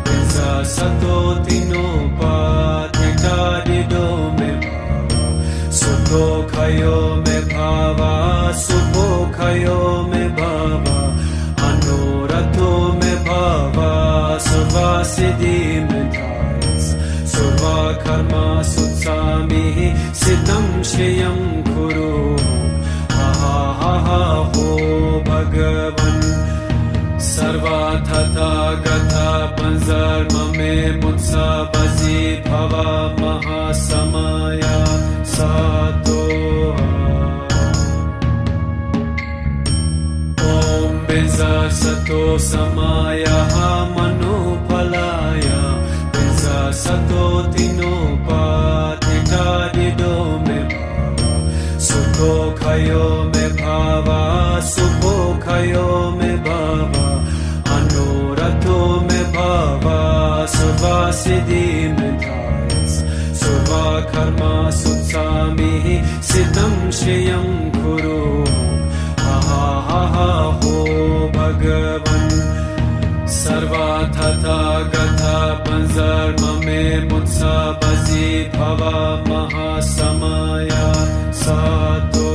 benza sato tinopatita dido me sukho सुखोऽखयो मे भावा सुखोऽखयो मे भावा अनोरथो मे भावा सर्वसिद्धिं धायस सर्वकर्मा सुत्सामिः सिद्धं श्रियं कुरु हा हो भगवन् सर्वथा गता पंजर्म में मुत्सा बजी भवा महासमया सातो ओम बिंजा सतो समाया मनोफलाया बिंजा सतो तिनोपाधिकारिदो में सुखोऽखयो मे भावा सुखोऽखयो मे भावा अनोरथो मे भावा सर्वसिद्धिं धायस सर्वकर्मा सुत्सामिः सिद्धं श्रियं कुरु हा हो भगवन् सर्वथा गता पंजर्म में मुत्सा बजी भवा महासमया सातो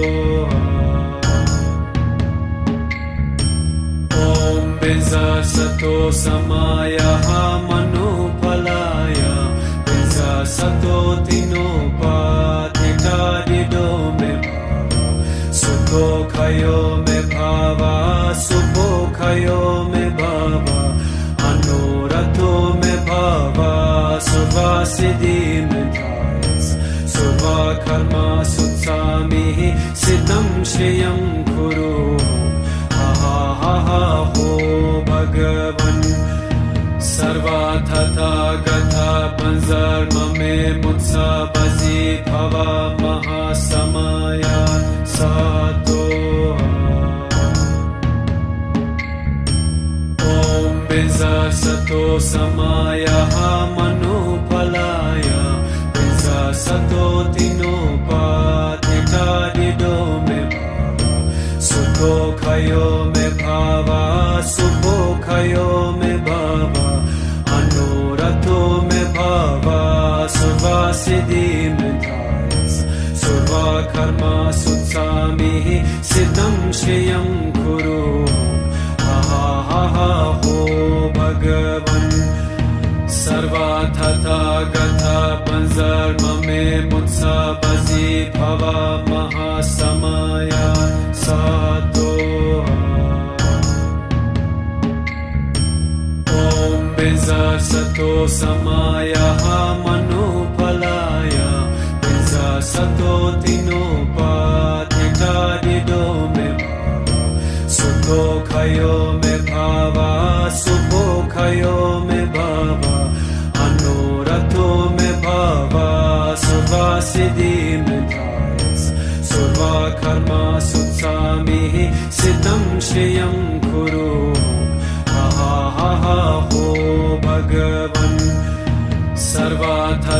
ओम बिंजा सतो समाया मनोफलाया बिंजा सतो तिनोपाधिकारिदो मे सुखोऽखयो मे भावा सुखोऽखयो मे भावा अनोरथो मे भावा सर्वसिद्धिं धायस सर्वकर्मा सुत्सामिः सिद्धं श्रियं कुरु हा हो भगवन् सर्वथा गता पंजर्म में मुत्सा बजी भवा महासमया सातो ओम बिंजा सतो समाया मनोफलाया बिंजा सतो तिनोपाधिकारिदो मे सुखोऽखयो मे भावा सुखोऽखयो मे भावा अनोरथो मे भावा सर्वसिद्धिं धायस सर्वकर्मा सुत्सामिः सिद्धं श्रियं कुरु हा हो भगवन् सर्वथा गता पंजर्म में मुत्सा बजी भवा महासमया सातो ओम बिंजा सतो समाया मनोफलाया बिंजा सतो तिनोपाधिकारिदो मे सुखोऽखयो मे भावा सुखोऽखयो मे भावा अनोरथो मे भावा सर्वसिद्धिं धायस सर्वकर्मा सुत्सामिः सिद्धं श्रियं कुरु हा हो भगवन् सर्वथा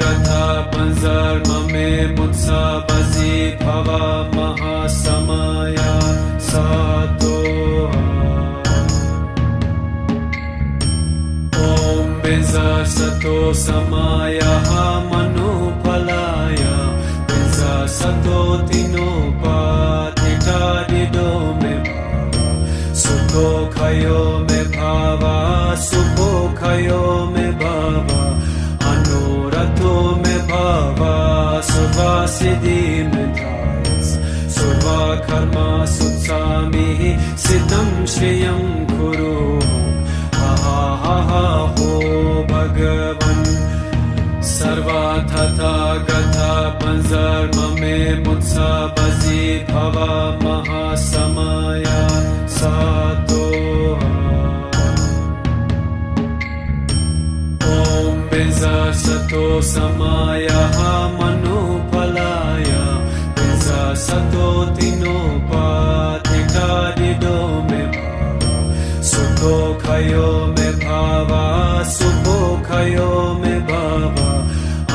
गता पंजर्म में मुत्सा बजी भवा महासमया सातो ओम बिंजा सतो समाया मनोफलाया बिंजा सतो तिनोपाधिकारिदो मे सुखोऽखयो मे भावा सुखोऽखयो मे भावा अनोरथो मे भावा सर्वसिद्धिं धायस सर्वकर्मा सुत्सामिः सिद्धं श्रियं कुरु हा हो भगवन् सर्वथा गता पंजर्म में मुत्सा बजी भवा महासमया सातो ओम बिंजा सतो समाया मनोफलाया बिंजा सतो तिनोपाधिकारिदो मे सुखोऽखयो मे भावा सुखोऽखयो मे भावा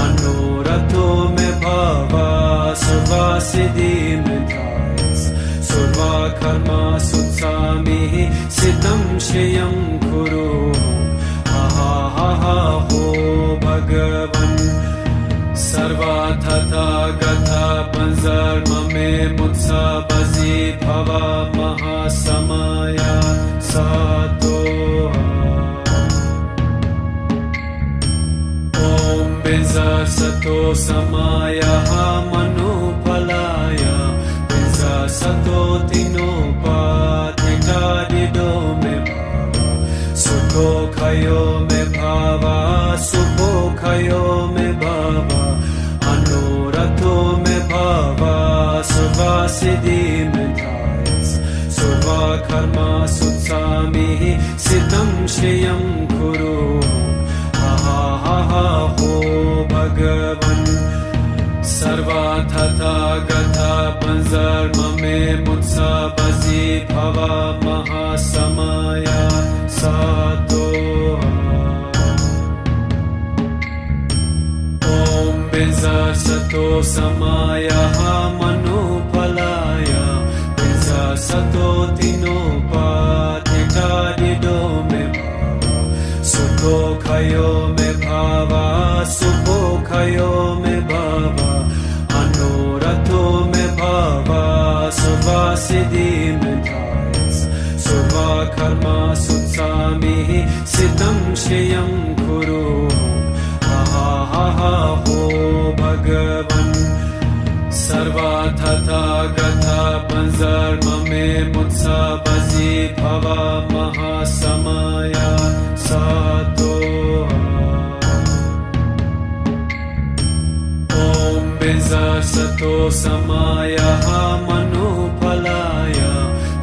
अनोरथो मे भावा सर्वसिद्धिं धायस सर्वकर्मा सुत्सामिः सिद्धं श्रियं कुरु हा हो भगवन् सर्वथा गता panzarmame mutsa bazi bhava mahasamaya satoha. Om Benza Sato Samaya Manupalaya Benza Sato Tinopa Titadido Me Bhava Sukho Khayo Me Bhava Supho Khayo Me Bhava Anurato Me Bhava Suvasiddhi Me Thayas Suva Karma Sutsami Siddham Shriyam Kuru ho Bhagavan Sarva Tata Gatha Panzarmame Mutsa Bazi Bhava Mahasamaya Satoha. Om Benza Sato Samaya Manupalaya Benza Sato Tinopa Titadido Me Bhava Sukho Khayo Me Bhava Supho Khayo Me Bhava Anurato Me Bhava Suvasiddhi Me Thayas Suva Karma Sutsami Siddham Shriyam Kuru ho Bhagavan Sarva Tata Gatha Panzarmame Mutsa Bazi Bhava Mahasamaya Satoha. Om Benza Sato Samaya Manupalaya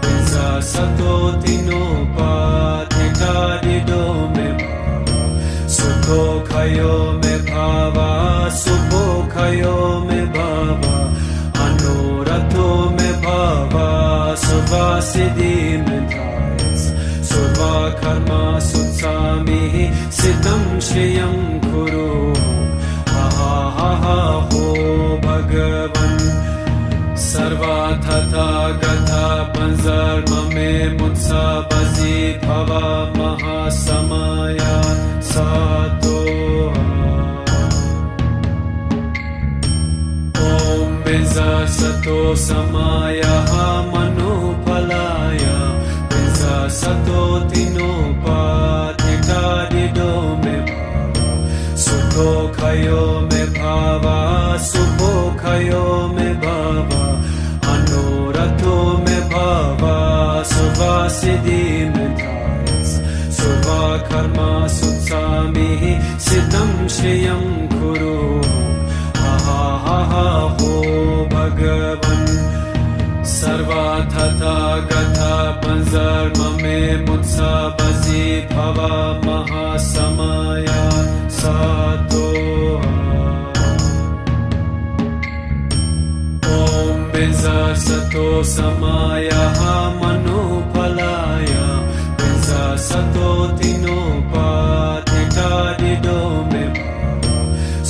Benza Sato Tinopa Titadido Me Bhava Sukho Khayo Me Bhava Supho Khayo Me Bhava Anurato Me Bhava Suvasiddhi Me Thayas Suva Karma Sutsami Siddham Shriyam Kuru ho Bhagavan Sarva Tata Gatha Panzarmame Mutsa Bazi Bhava Mahasamaya Satoha. Om Benza Sato Samaya Manupalaya Benza Sato Tinopa Titadido Me Bhava Sukho Khayo Me Bhava Supho Khayo Me Bhava Anurato Me Bhava Suvasiddhi Me Thayas Suva Karma Sutsami Siddham Shriyam Kuru ho Bhagavan Sarva Tata Gatha Panzarmame Mutsa Bazi Bhava Mahasamaya Satoha. Om Benza Sato Samaya Manupalaya Benza Sato Tinopa Titadido Me Bhava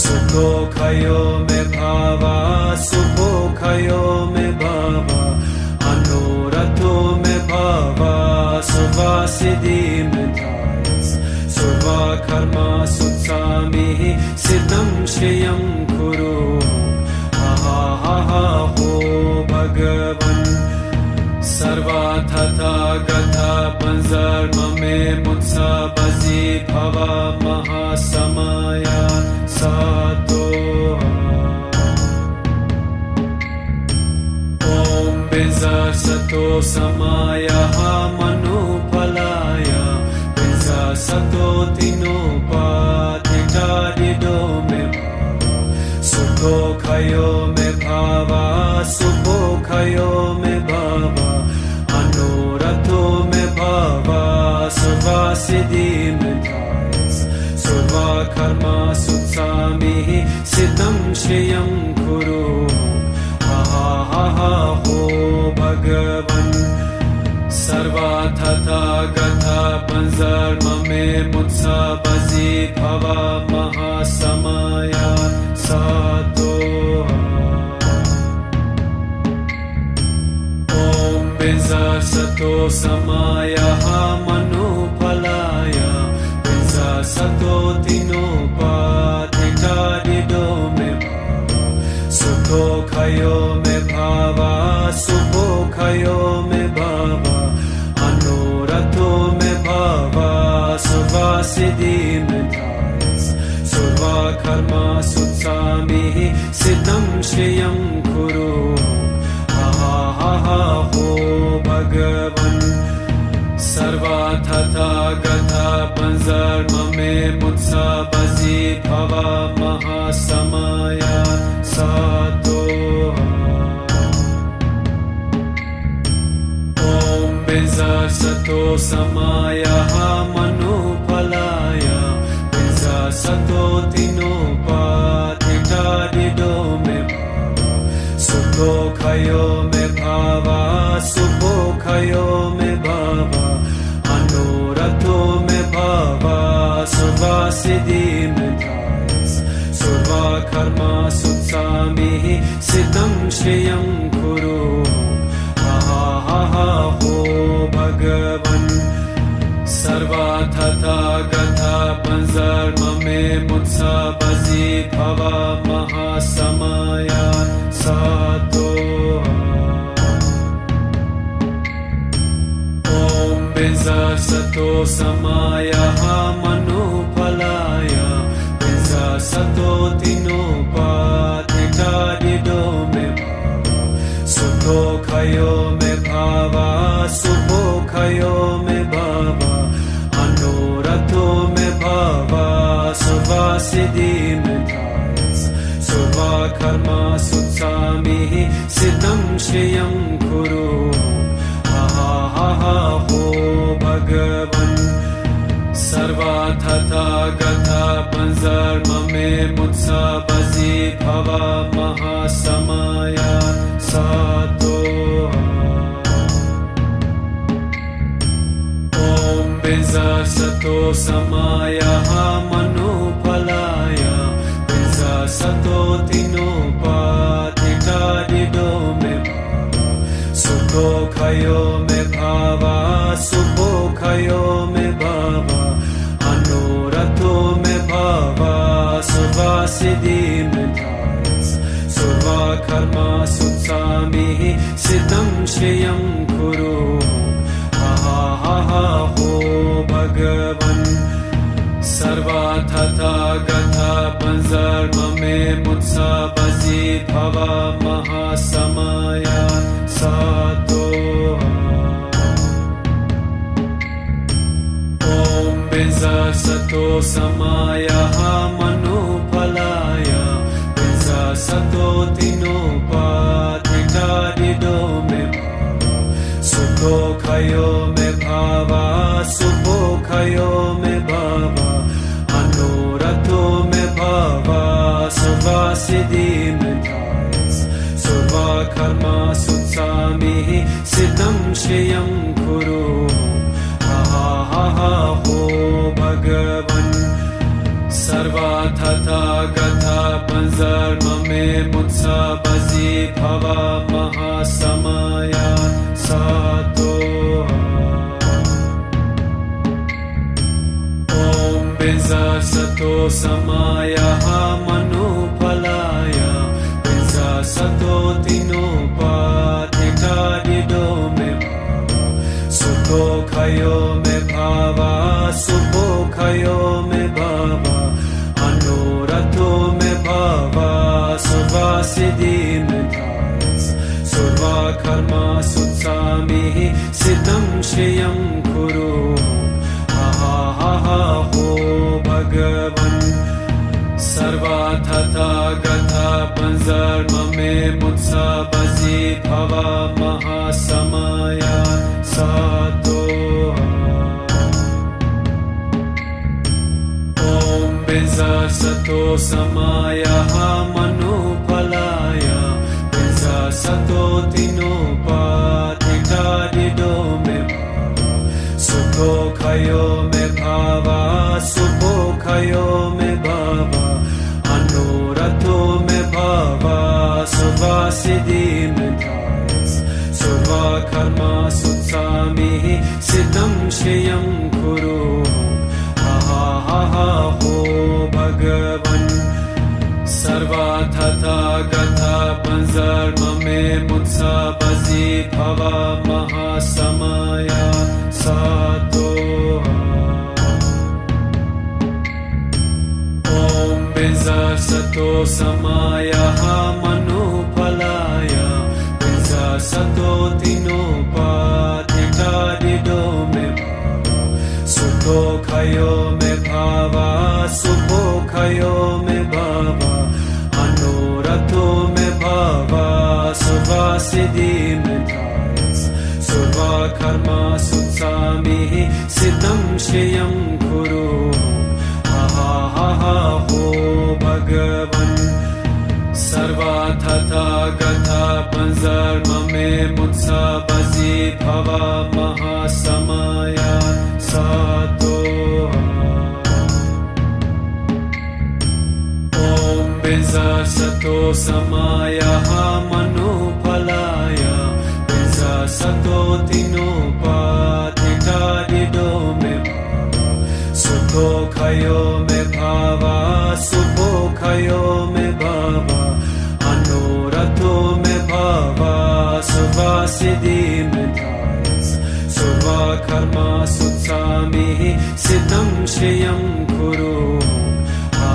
Sukho Khayo Me Bhava Supho Khayo Me Bhava Anurato Me Bhava Suvasiddhi Me Thayas Suva Karma Sutsami Siddham Shriyam Kuru ho Bhagavan Sarva Tata Gatha Panzarmame Mutsa Bazi Bhava Mahasamaya Satoha. Om Benza Sato Samaya Manupalaya Benza Sato Tinopa Titadido Me Bhava Sukho Khayo Me Bhava Supho Khayo Me Bhava Anurato Me Bhava Suvasiddhi Me Thayas Suva Karma Sutsami Siddham Shriyam Kuru ho Bhagavan Sarva Tata Gatha Panzarmame Mutsa Bazi Bhava Mahasamaya Satoha. Om Benza Sato Samaya Manupalaya Benza Sato Tinopa Titadido Me Bhava Sukho सुखयो मे भावा सुखयो मे भावा अनुरतो मे भावा सुवासिदि मे धायस सुवा कर्मा सुत्सामि सिद्धं श्रियं कुरु हा हो भगवन् सर्वा तथा गता पंजर्म मे मुत्सा बजी भवा महासमया सातो ओम बिजा सतो समाया मनुफलाय बिजा सतो तिनोपाधिता दिदो मे भावा सुखो खयो मे भावा सुखो खयो मे भावा अनुरतो मे भावा सुवासिदि मे धायस सुवा कर्मा सुत्सामि सिद्धं श्रियं कुरु हा हो भगवन् सर्वा तथा गता पंजर्म मे मुत्सा बजी भवा महासमया सातो ओम बिजा सतो समाया मनुफलाय बिजा सतो तिनोपाधिता दिदो मे भावा सुखो खयो मे भावा सुखो खयो मे भावा अनुरतो मे भावा सुवासिदि मे धायस सुवा कर्मा सुत्सामि सिद्धं श्रियं कुरु हा हो भगवन् सर्वा तथा गता पंजर्म मे मुत्सा बजी भवा महासमया सातो ओम बिजा सतो समाया मनुफलाय बिजा सतो तिनोपाधिता दिदो मे भावा सुखो खयो मे भावा सुखो खयो मे भावा अनुरतो मे भावा सुवासिदि मे धायस सुवा कर्मा सुत्सामि सिद्धं श्रियं कुरु हा हो भगवन् सर्वा तथा गता पंजर्म मे मुत्सा बजी भवा महासमया सातो ओम बिजा सतो समाया मनुफलाय बिजा सतो तिनोपाधिता दिदो मे भावा सुखो खयो मे भावा सुखो खयो मे भावा अनुरतो मे भावा सुवासिदि मे धायस सुवा कर्मा सुत्सामि सिद्धं श्रियं कुरु हा हो भगवन् सर्वा तथा गता पंजर्म मे मुत्सा बजी भवा महासमया सातो ओम बिजा सतो समाया मनुफलाय बिजा सतो तिनोपाधिता दिदो मे भावा सुखो खयो मे भावा सुखो खयो मे भावा अनुरतो मे भावा सुवासिदि मे धायस सुवा कर्मा सुत्सामि सिद्धं श्रियं कुरु हा हो भगवन् सर्वा तथा गता पंजर्म मे मुत्सा बजी भवा महासमया सातो ओम बिजा सतो समाया मनुफलाय बिजा सतो तिनोपाधिता दिदो मे भावा सुखो खयो मे भावा सुखो खयो मे भावा अनुरतो मे भावा सुवासिदि मे धायस सुवा कर्मा सुत्सामि सिद्धं श्रियं कुरु हा हो भगवन् सर्वा तथा गता पंजर me mutsa bazi bhava mahasamaya satoha. Om Benza Sato Samaya Manupalaya Benza Sato Tinopatita Dido me Sukho Khayo me Bhava Sukho Khayo me Bhava Anurato me Bhava Suvasiddhi me Thayas Surva Karma Sutsami Siddham Shriyam Kuru ho Bhagavan Sarva Tata Gatha Panzarma me Mutsa Bazi Bhava Mahasamaya Satoha. Om Benza Sato Samaya Manupalaya Benza Sato Tinopatita Dido me Sukho Khayo me Bhava Sukho Khayo me Bhava Anurato me Bhava Suvasiddhi me Thayas Surva Karma Sutsami Siddham Shriyam Kuru ha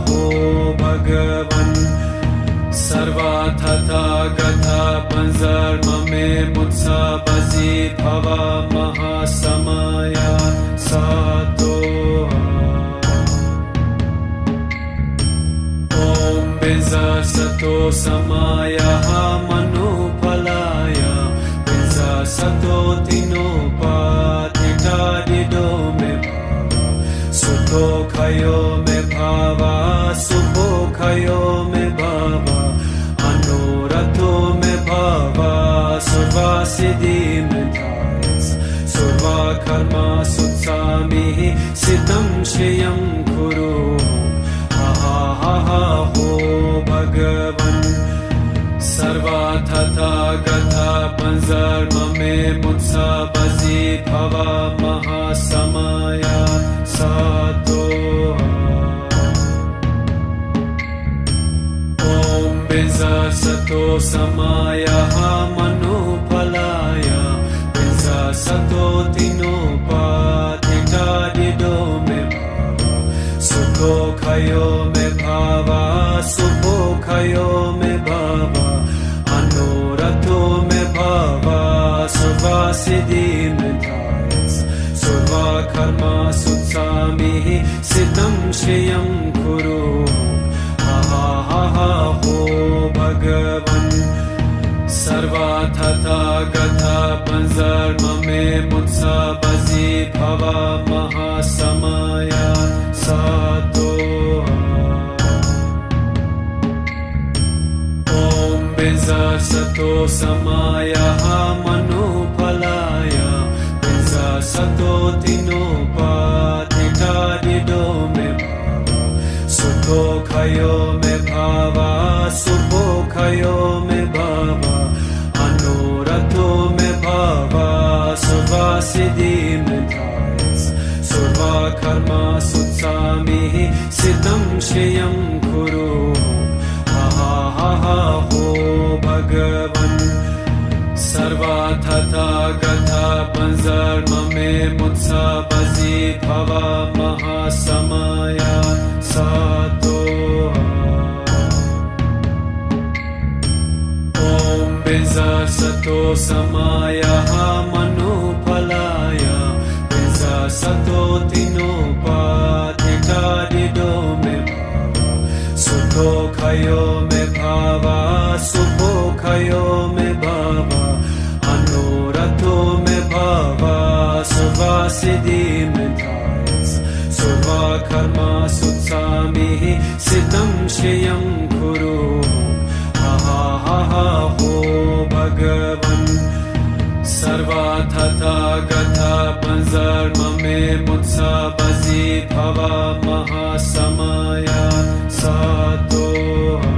ho Bhagavan Sarva Tata Gatha Panzarma me Mutsa Bazi Bhava Mahasamaya Satoha. Om Benza Sato Samaya Manupalaya Benza Sato Tinopatita Dido me Sukho Khayo me Bhava Sukho Khayo me Bhava Anurato me Bhava Suvasiddhi me Thayas Surva Karma Sutsami Siddham Shriyam Kuru ha ho Bhagavan Sarva Tata Gatha Panzarma me Mutsa Bazi Bhava Mahasamaya Satoha. Om Benza Sato Samaya Manupalaya Benza Sato Tinopatita Dido me Sukho Khayo me Bhava Sukho Khayo me Bhava Anurato me Bhava Suvasiddhi me Thayas Surva Karma Sutsami Siddham Shriyam Kuru ha ho Bhagavan Sarva Tata Gatha Panzarma me Mutsa Bazi Bhava Mahasamaya Satoha. Om Benza Sato Samaya Manupalaya Benza Sato Tinopatita Dido me Sukho Khayo me Bhava Sukho Khayo me Bhava Anurato me Bhava Suvasiddhi me Thayas Surva Karma Sutsami Siddham Shriyam Kuru ha ho Bhagavan Sarva Tata Gatha Panzarma me Mutsa Bazi Bhava Mahasamaya Satoha. Om Benza Sato Samaya Manupalaya Benza Sato Tinopatita Dido me Sukho Khayo me Bhava Sukho Khayo me Bhava Anurato me Bhava Suvasiddhi me Thayas Surva Karma Sutsami Siddham Shriyam Kuru ha ho Bhagavan Sarva Tata Gatha Panzarma me Mutsa Bazi Bhava Mahasamaya Satoha.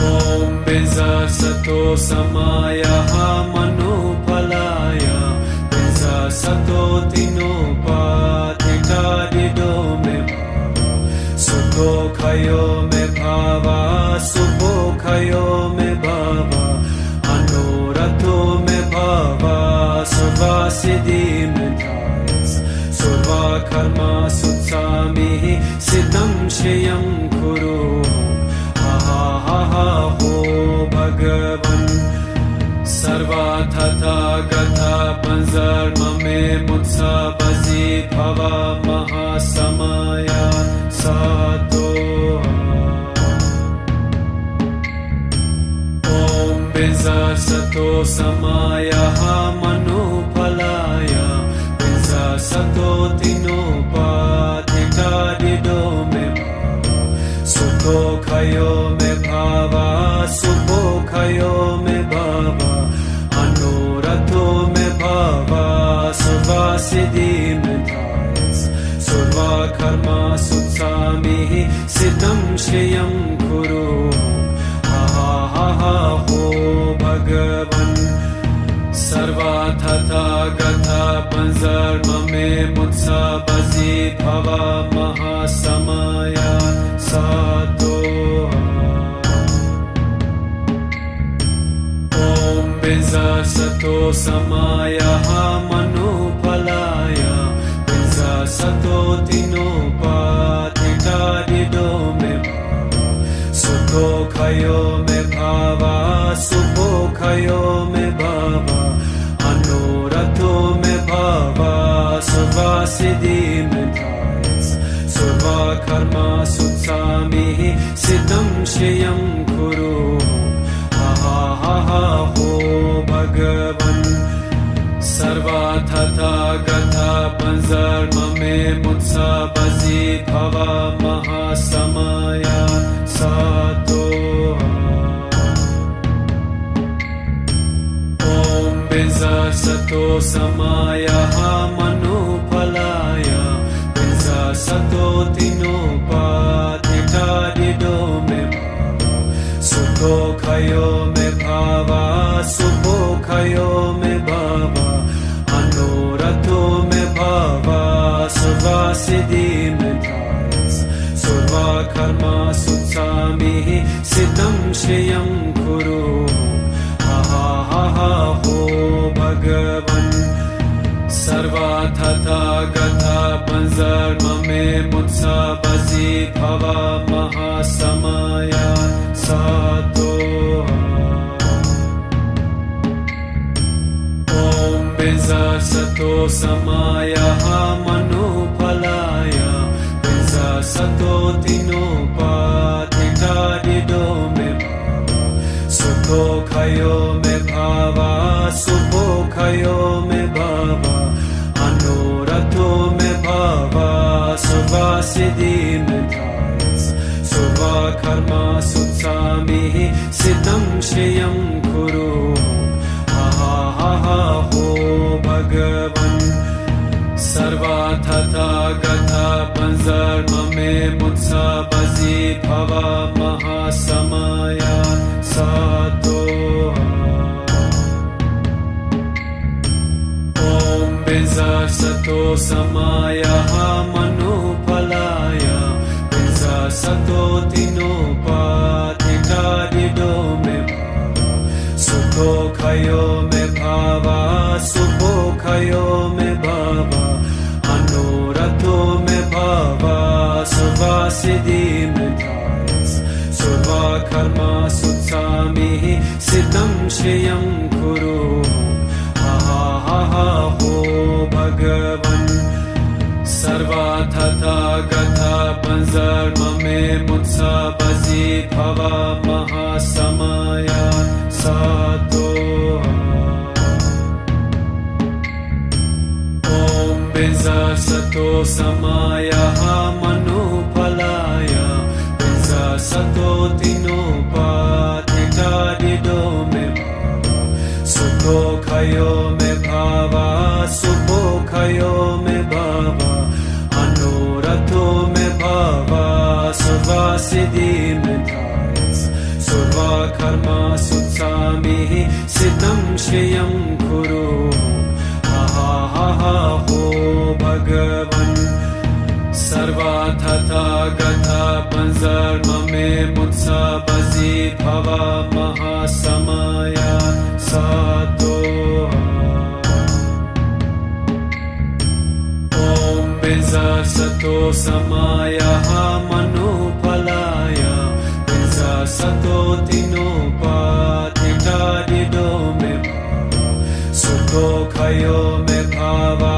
Om Benza Sato Samaya Manupalaya Benza Sato Tinopatita Dido me Sukho Khayo me Bhava सुखोखयो मे भवा अनुरतो मे भवा सर्वसिद्धिमेधायस सर्वकर्मा सुत्सामिः सिद्धं श्रियं कुरु हो भगवन् सर्वतथागता पंजर्म मे मुत्सबसि भवा महासमया सातो ॐ बिंजसतो समायः मनुफलाय बिंजसतो तिनोपाधिकारिदो मे सुखोखयो मे भवा सुखोखयो मे भवा अनुरतो मे भवा सर्वसिद्धिमेधायस सर्वकर्मा सुत्सामिः सिद्धं श्रियं कुरु हो भगवन् सर्वतथागता पंजर्म मे मुत्सबसि भवा महासमया सातो ॐ बिंजसतो समायः मनुफलाय बिंजसतो तिनोपाधिकारिदो मे सुखोखयो मे भवा सुखोखयो मे भवा अनुरतो मे भवा सर्वसिद्धिमेधायस सर्वकर्मा सुत्सामिः सिद्धं श्रियं कुरु हो भगवन् सर्वतथागता पंजर्म मे मुत्सबसि भवा महासमया सातो ॐ बिंजसतो समायः मनुफलाय बिंजसतो तिनोपाधिकारिदो मे सुखोखयो मे भवा सुखोखयो मे भवा अनुरतो मे भवा सर्वसिद्धिमेधायस सर्वकर्मा सुत्सामिः सिद्धं श्रियं कुरु हो भगवन् सर्वतथागता पंजर्म मे मुत्सबसि भवा महासमया सातो ॐ बिंजसतो समायः मनुफलाय बिंजसतो तिनोपाधिकारिदो मे सुखोखयो मे भवा सुखोखयो मे भवा अनुरतो मे भवा सर्वसिद्धिमेधायस सर्वकर्मा सुत्सामिः सिद्धं श्रियं कुरु हो भगवन् सर्वतथागता पंजर्म मे मुत्सबसि भवा महासमया सातो ॐ बिंजसतो समायः मनुफलाय बिंजसतो तिनोपाधिकारिदो मे सुखोखयो मे भवा सुखोखयो मे भवा अनुरतो मे भवा सर्वसिद्धिमेधायस सर्वकर्मा सुत्सामिः सिद्धं श्रियं कुरु हो भगवन् सर्वतथागता पंजर्म मे मुत्सबसि भवा महासमया सातो ॐ बिंजसतो समायः मनुफलाय बिंजसतो तिनोपाधिकारिदो मे सुखोखयो मे भवा सुखोखयो मे भवा अनुरतो मे भवा सर्वसिद्धिमेधायस सर्वकर्मा सुत्सामिः सिद्धं श्रियं कुरु हो भगवन् सर्वतथागता पंजर्म मे मुत्सा बजी भवा महासमया सातो ॐ बिजा सतो समायः मनुफलाय बिजा सतो तिनोपातिटादिदो मे सुखो खयो मे भावा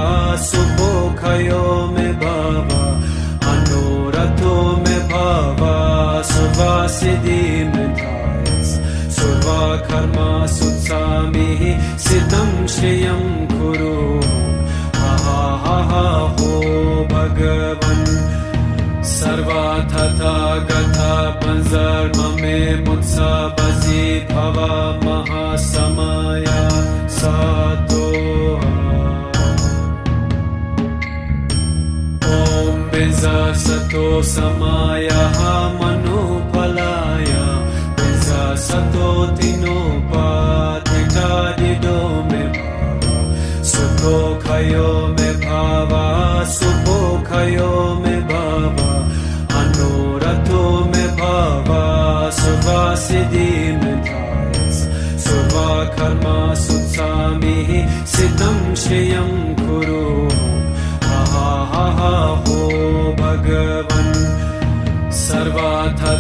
सुखो खयो मे भावा अनुरतो मे भावा सुवासिदि मे धायस सुवा कर्मा सुत्सामिः सिद्धं श्रियं कुरु हा हो भगवन् सर्वाथा गथा पंजर्म मे मुत्सा बजी भवा महासमया सातो ॐ बिजा सतो समायः मनुफलाय बिजा सतो तिनोपातिटादिदो मे सुखो खयो मे भावा सुखो खयो मे भावा अनुरतो मे भावा सुवासिदि मे धायस सुवा कर्मा सुत्सामिः सिद्धं श्रियं कुरु हा हो भगवन् सर्वाथा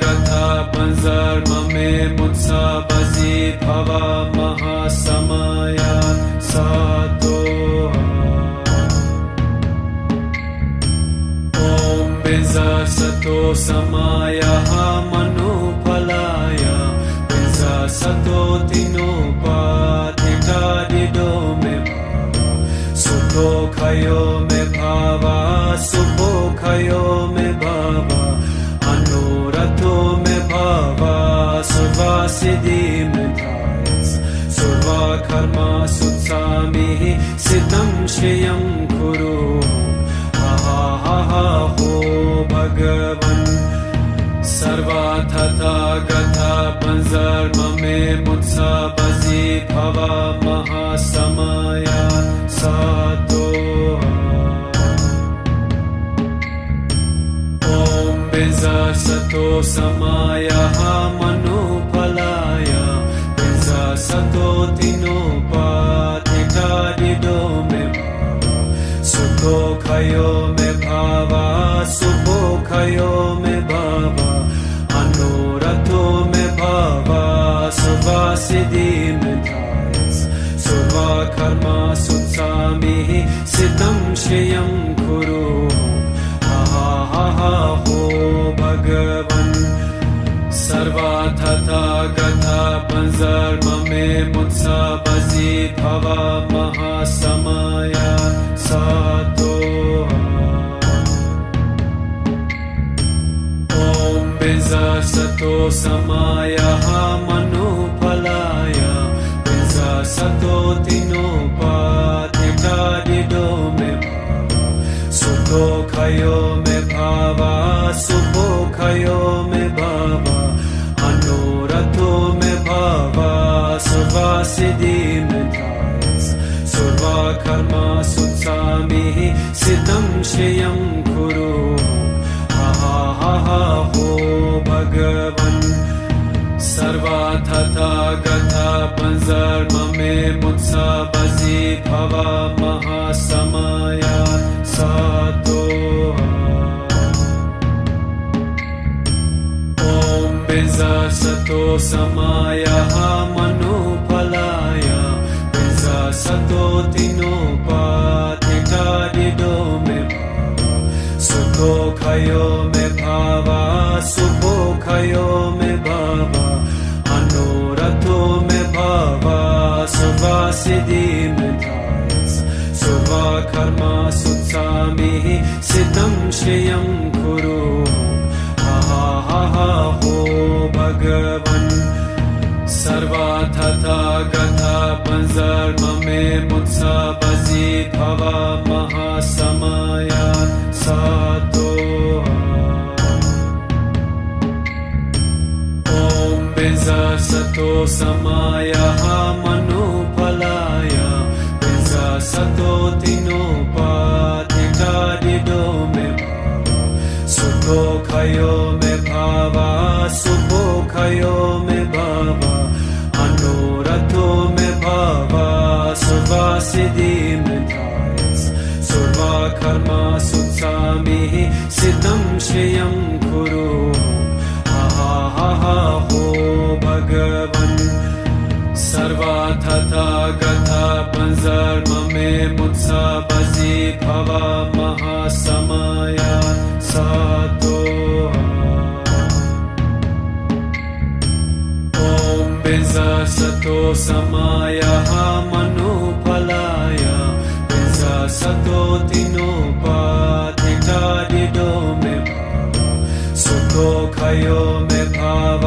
गथा पंजर्म मे मुत्सा बजी भवा महासमया सातो ॐ बिजा सतो समायः मनुफलाय बिजा सतो तिनोपातिटादिदो मे सुखो खयो मे भावा सुखो खयो मे भावा अनुरतो मे भावा सुवासिदि मे धायस सुवा कर्मा सुत्सामिः सिद्धं श्रियं कुरु हा हो भगवन् सर्वाथा गथा पंजर्म मे मुत्सा बजी भवा महासमया सातो ॐ बिजा सतो समायः मनुफलाय बिजा सतो तिनोपातिटादिदो मे सुखो खयो मे भावा सुखो खयो मे भावा अनुरतो मे भावा सुवासिदि मे धायस सुवा कर्मा सुत्सामिः सिद्धं श्रियं कुरु हा हो भगवन् सर्वाथा गथा पंजर्म मे मुत्सा बजी भवा महासमया सातो ॐ बिजा सतो समायः मनुफलाय बिजा सतो तिनोपातिटादिदो मे सुखो खयो मे भावा सुखो खयो मे भावा अनुरतो मे भावा सुवासिदि मे धायस सुवा कर्मा सुत्सामिः सिद्धं श्रियं कुरु हा हो भगवन् सर्वाथा गथा पंजर्म मे मुत्सा बजी भवा महासमया सातो ॐ बिजा सतो समायः मनुफलाय बिजा सतो तिनोपातिटादिदो मे सुखो खयो मे भावा सुखो खयो मे भावा अनुरतो मे भावा सुवासिदि मे धायस सुवा कर्मा सुत्सामिः सिद्धं श्रियं कुरु हा हो भगवन् सर्वाथा गथा पंजर्म मे मुत्सा बजी भवा महासमया सातो ॐ बिजा सतो समायः मनुफलाय बिजा सतो तिनोपातिटादिदो मे सुखो खयो मे भावा सुखोखयो मे भव अनुरथो मे भव सर्वसिद्धि मे धायस सर्वा कर्मा सुत्सामिः सिद्धं श्रियं कुरु हा हा हा हो भगवन् सर्वा तथागता पंजर्म मे मुत्सा बसि भव महासमया सातो ॐ बिंजसतो समायः मनुफलाय बिंजसतो तिनोपाधिकारिदो मे भाव सुखोखयो मे भाव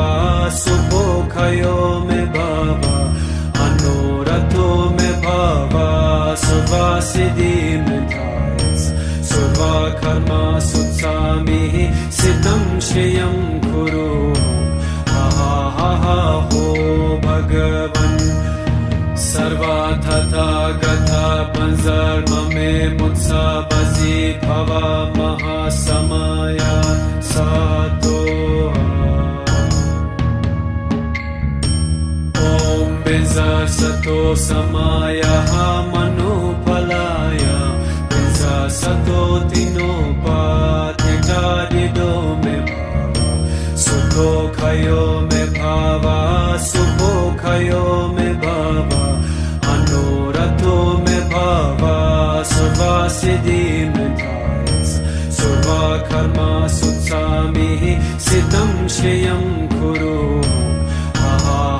सुखोखयो मे भाव अनुरथो मे भाव सर्वसिद्धि मे धायस सर्वा कर्मा सुत्सामिः सिद्धं श्रियं कुरु हा हा हा हो भगवन् सर्वा तथागता पंजर्म मे मुत्सा बसि भव महासमया सातो ॐ बिंजसतो समायः मनुफलाय बिंजसतो तिनोपाधिकारिदो मे भाव सुखोखयो मे भाव सुखोखयो मे भाव अनुरथो मे भाव सर्वसिद्धि मे धायस सर्वा कर्मा सुत्सामिः सिद्धं श्रियं कुरु हा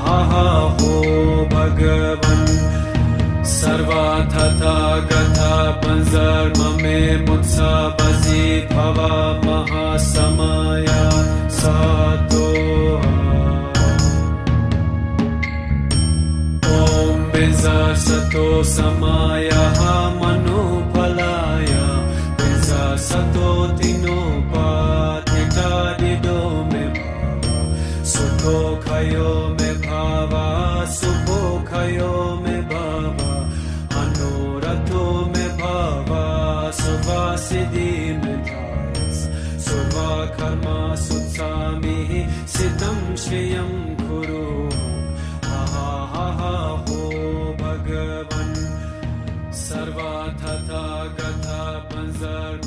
हा हा हो भगवन् सर्वा तथागता पंजर्म मे मुत्सा बसि भव महासमया सातो ॐ बिंजसतो समायः मनुफलाय बिंजसतो तिनोपाधिकारिदो मे भाव सुखोखयो मे भाव सुखोखयो मे भाव अनुरथो मे भाव सर्वसिद्धि मे धायस सर्वा कर्मा सुत्सामिः सिद्धं श्रियं कुरु हा हा हा हो भगवन् सर्वा तथागता पंजर्म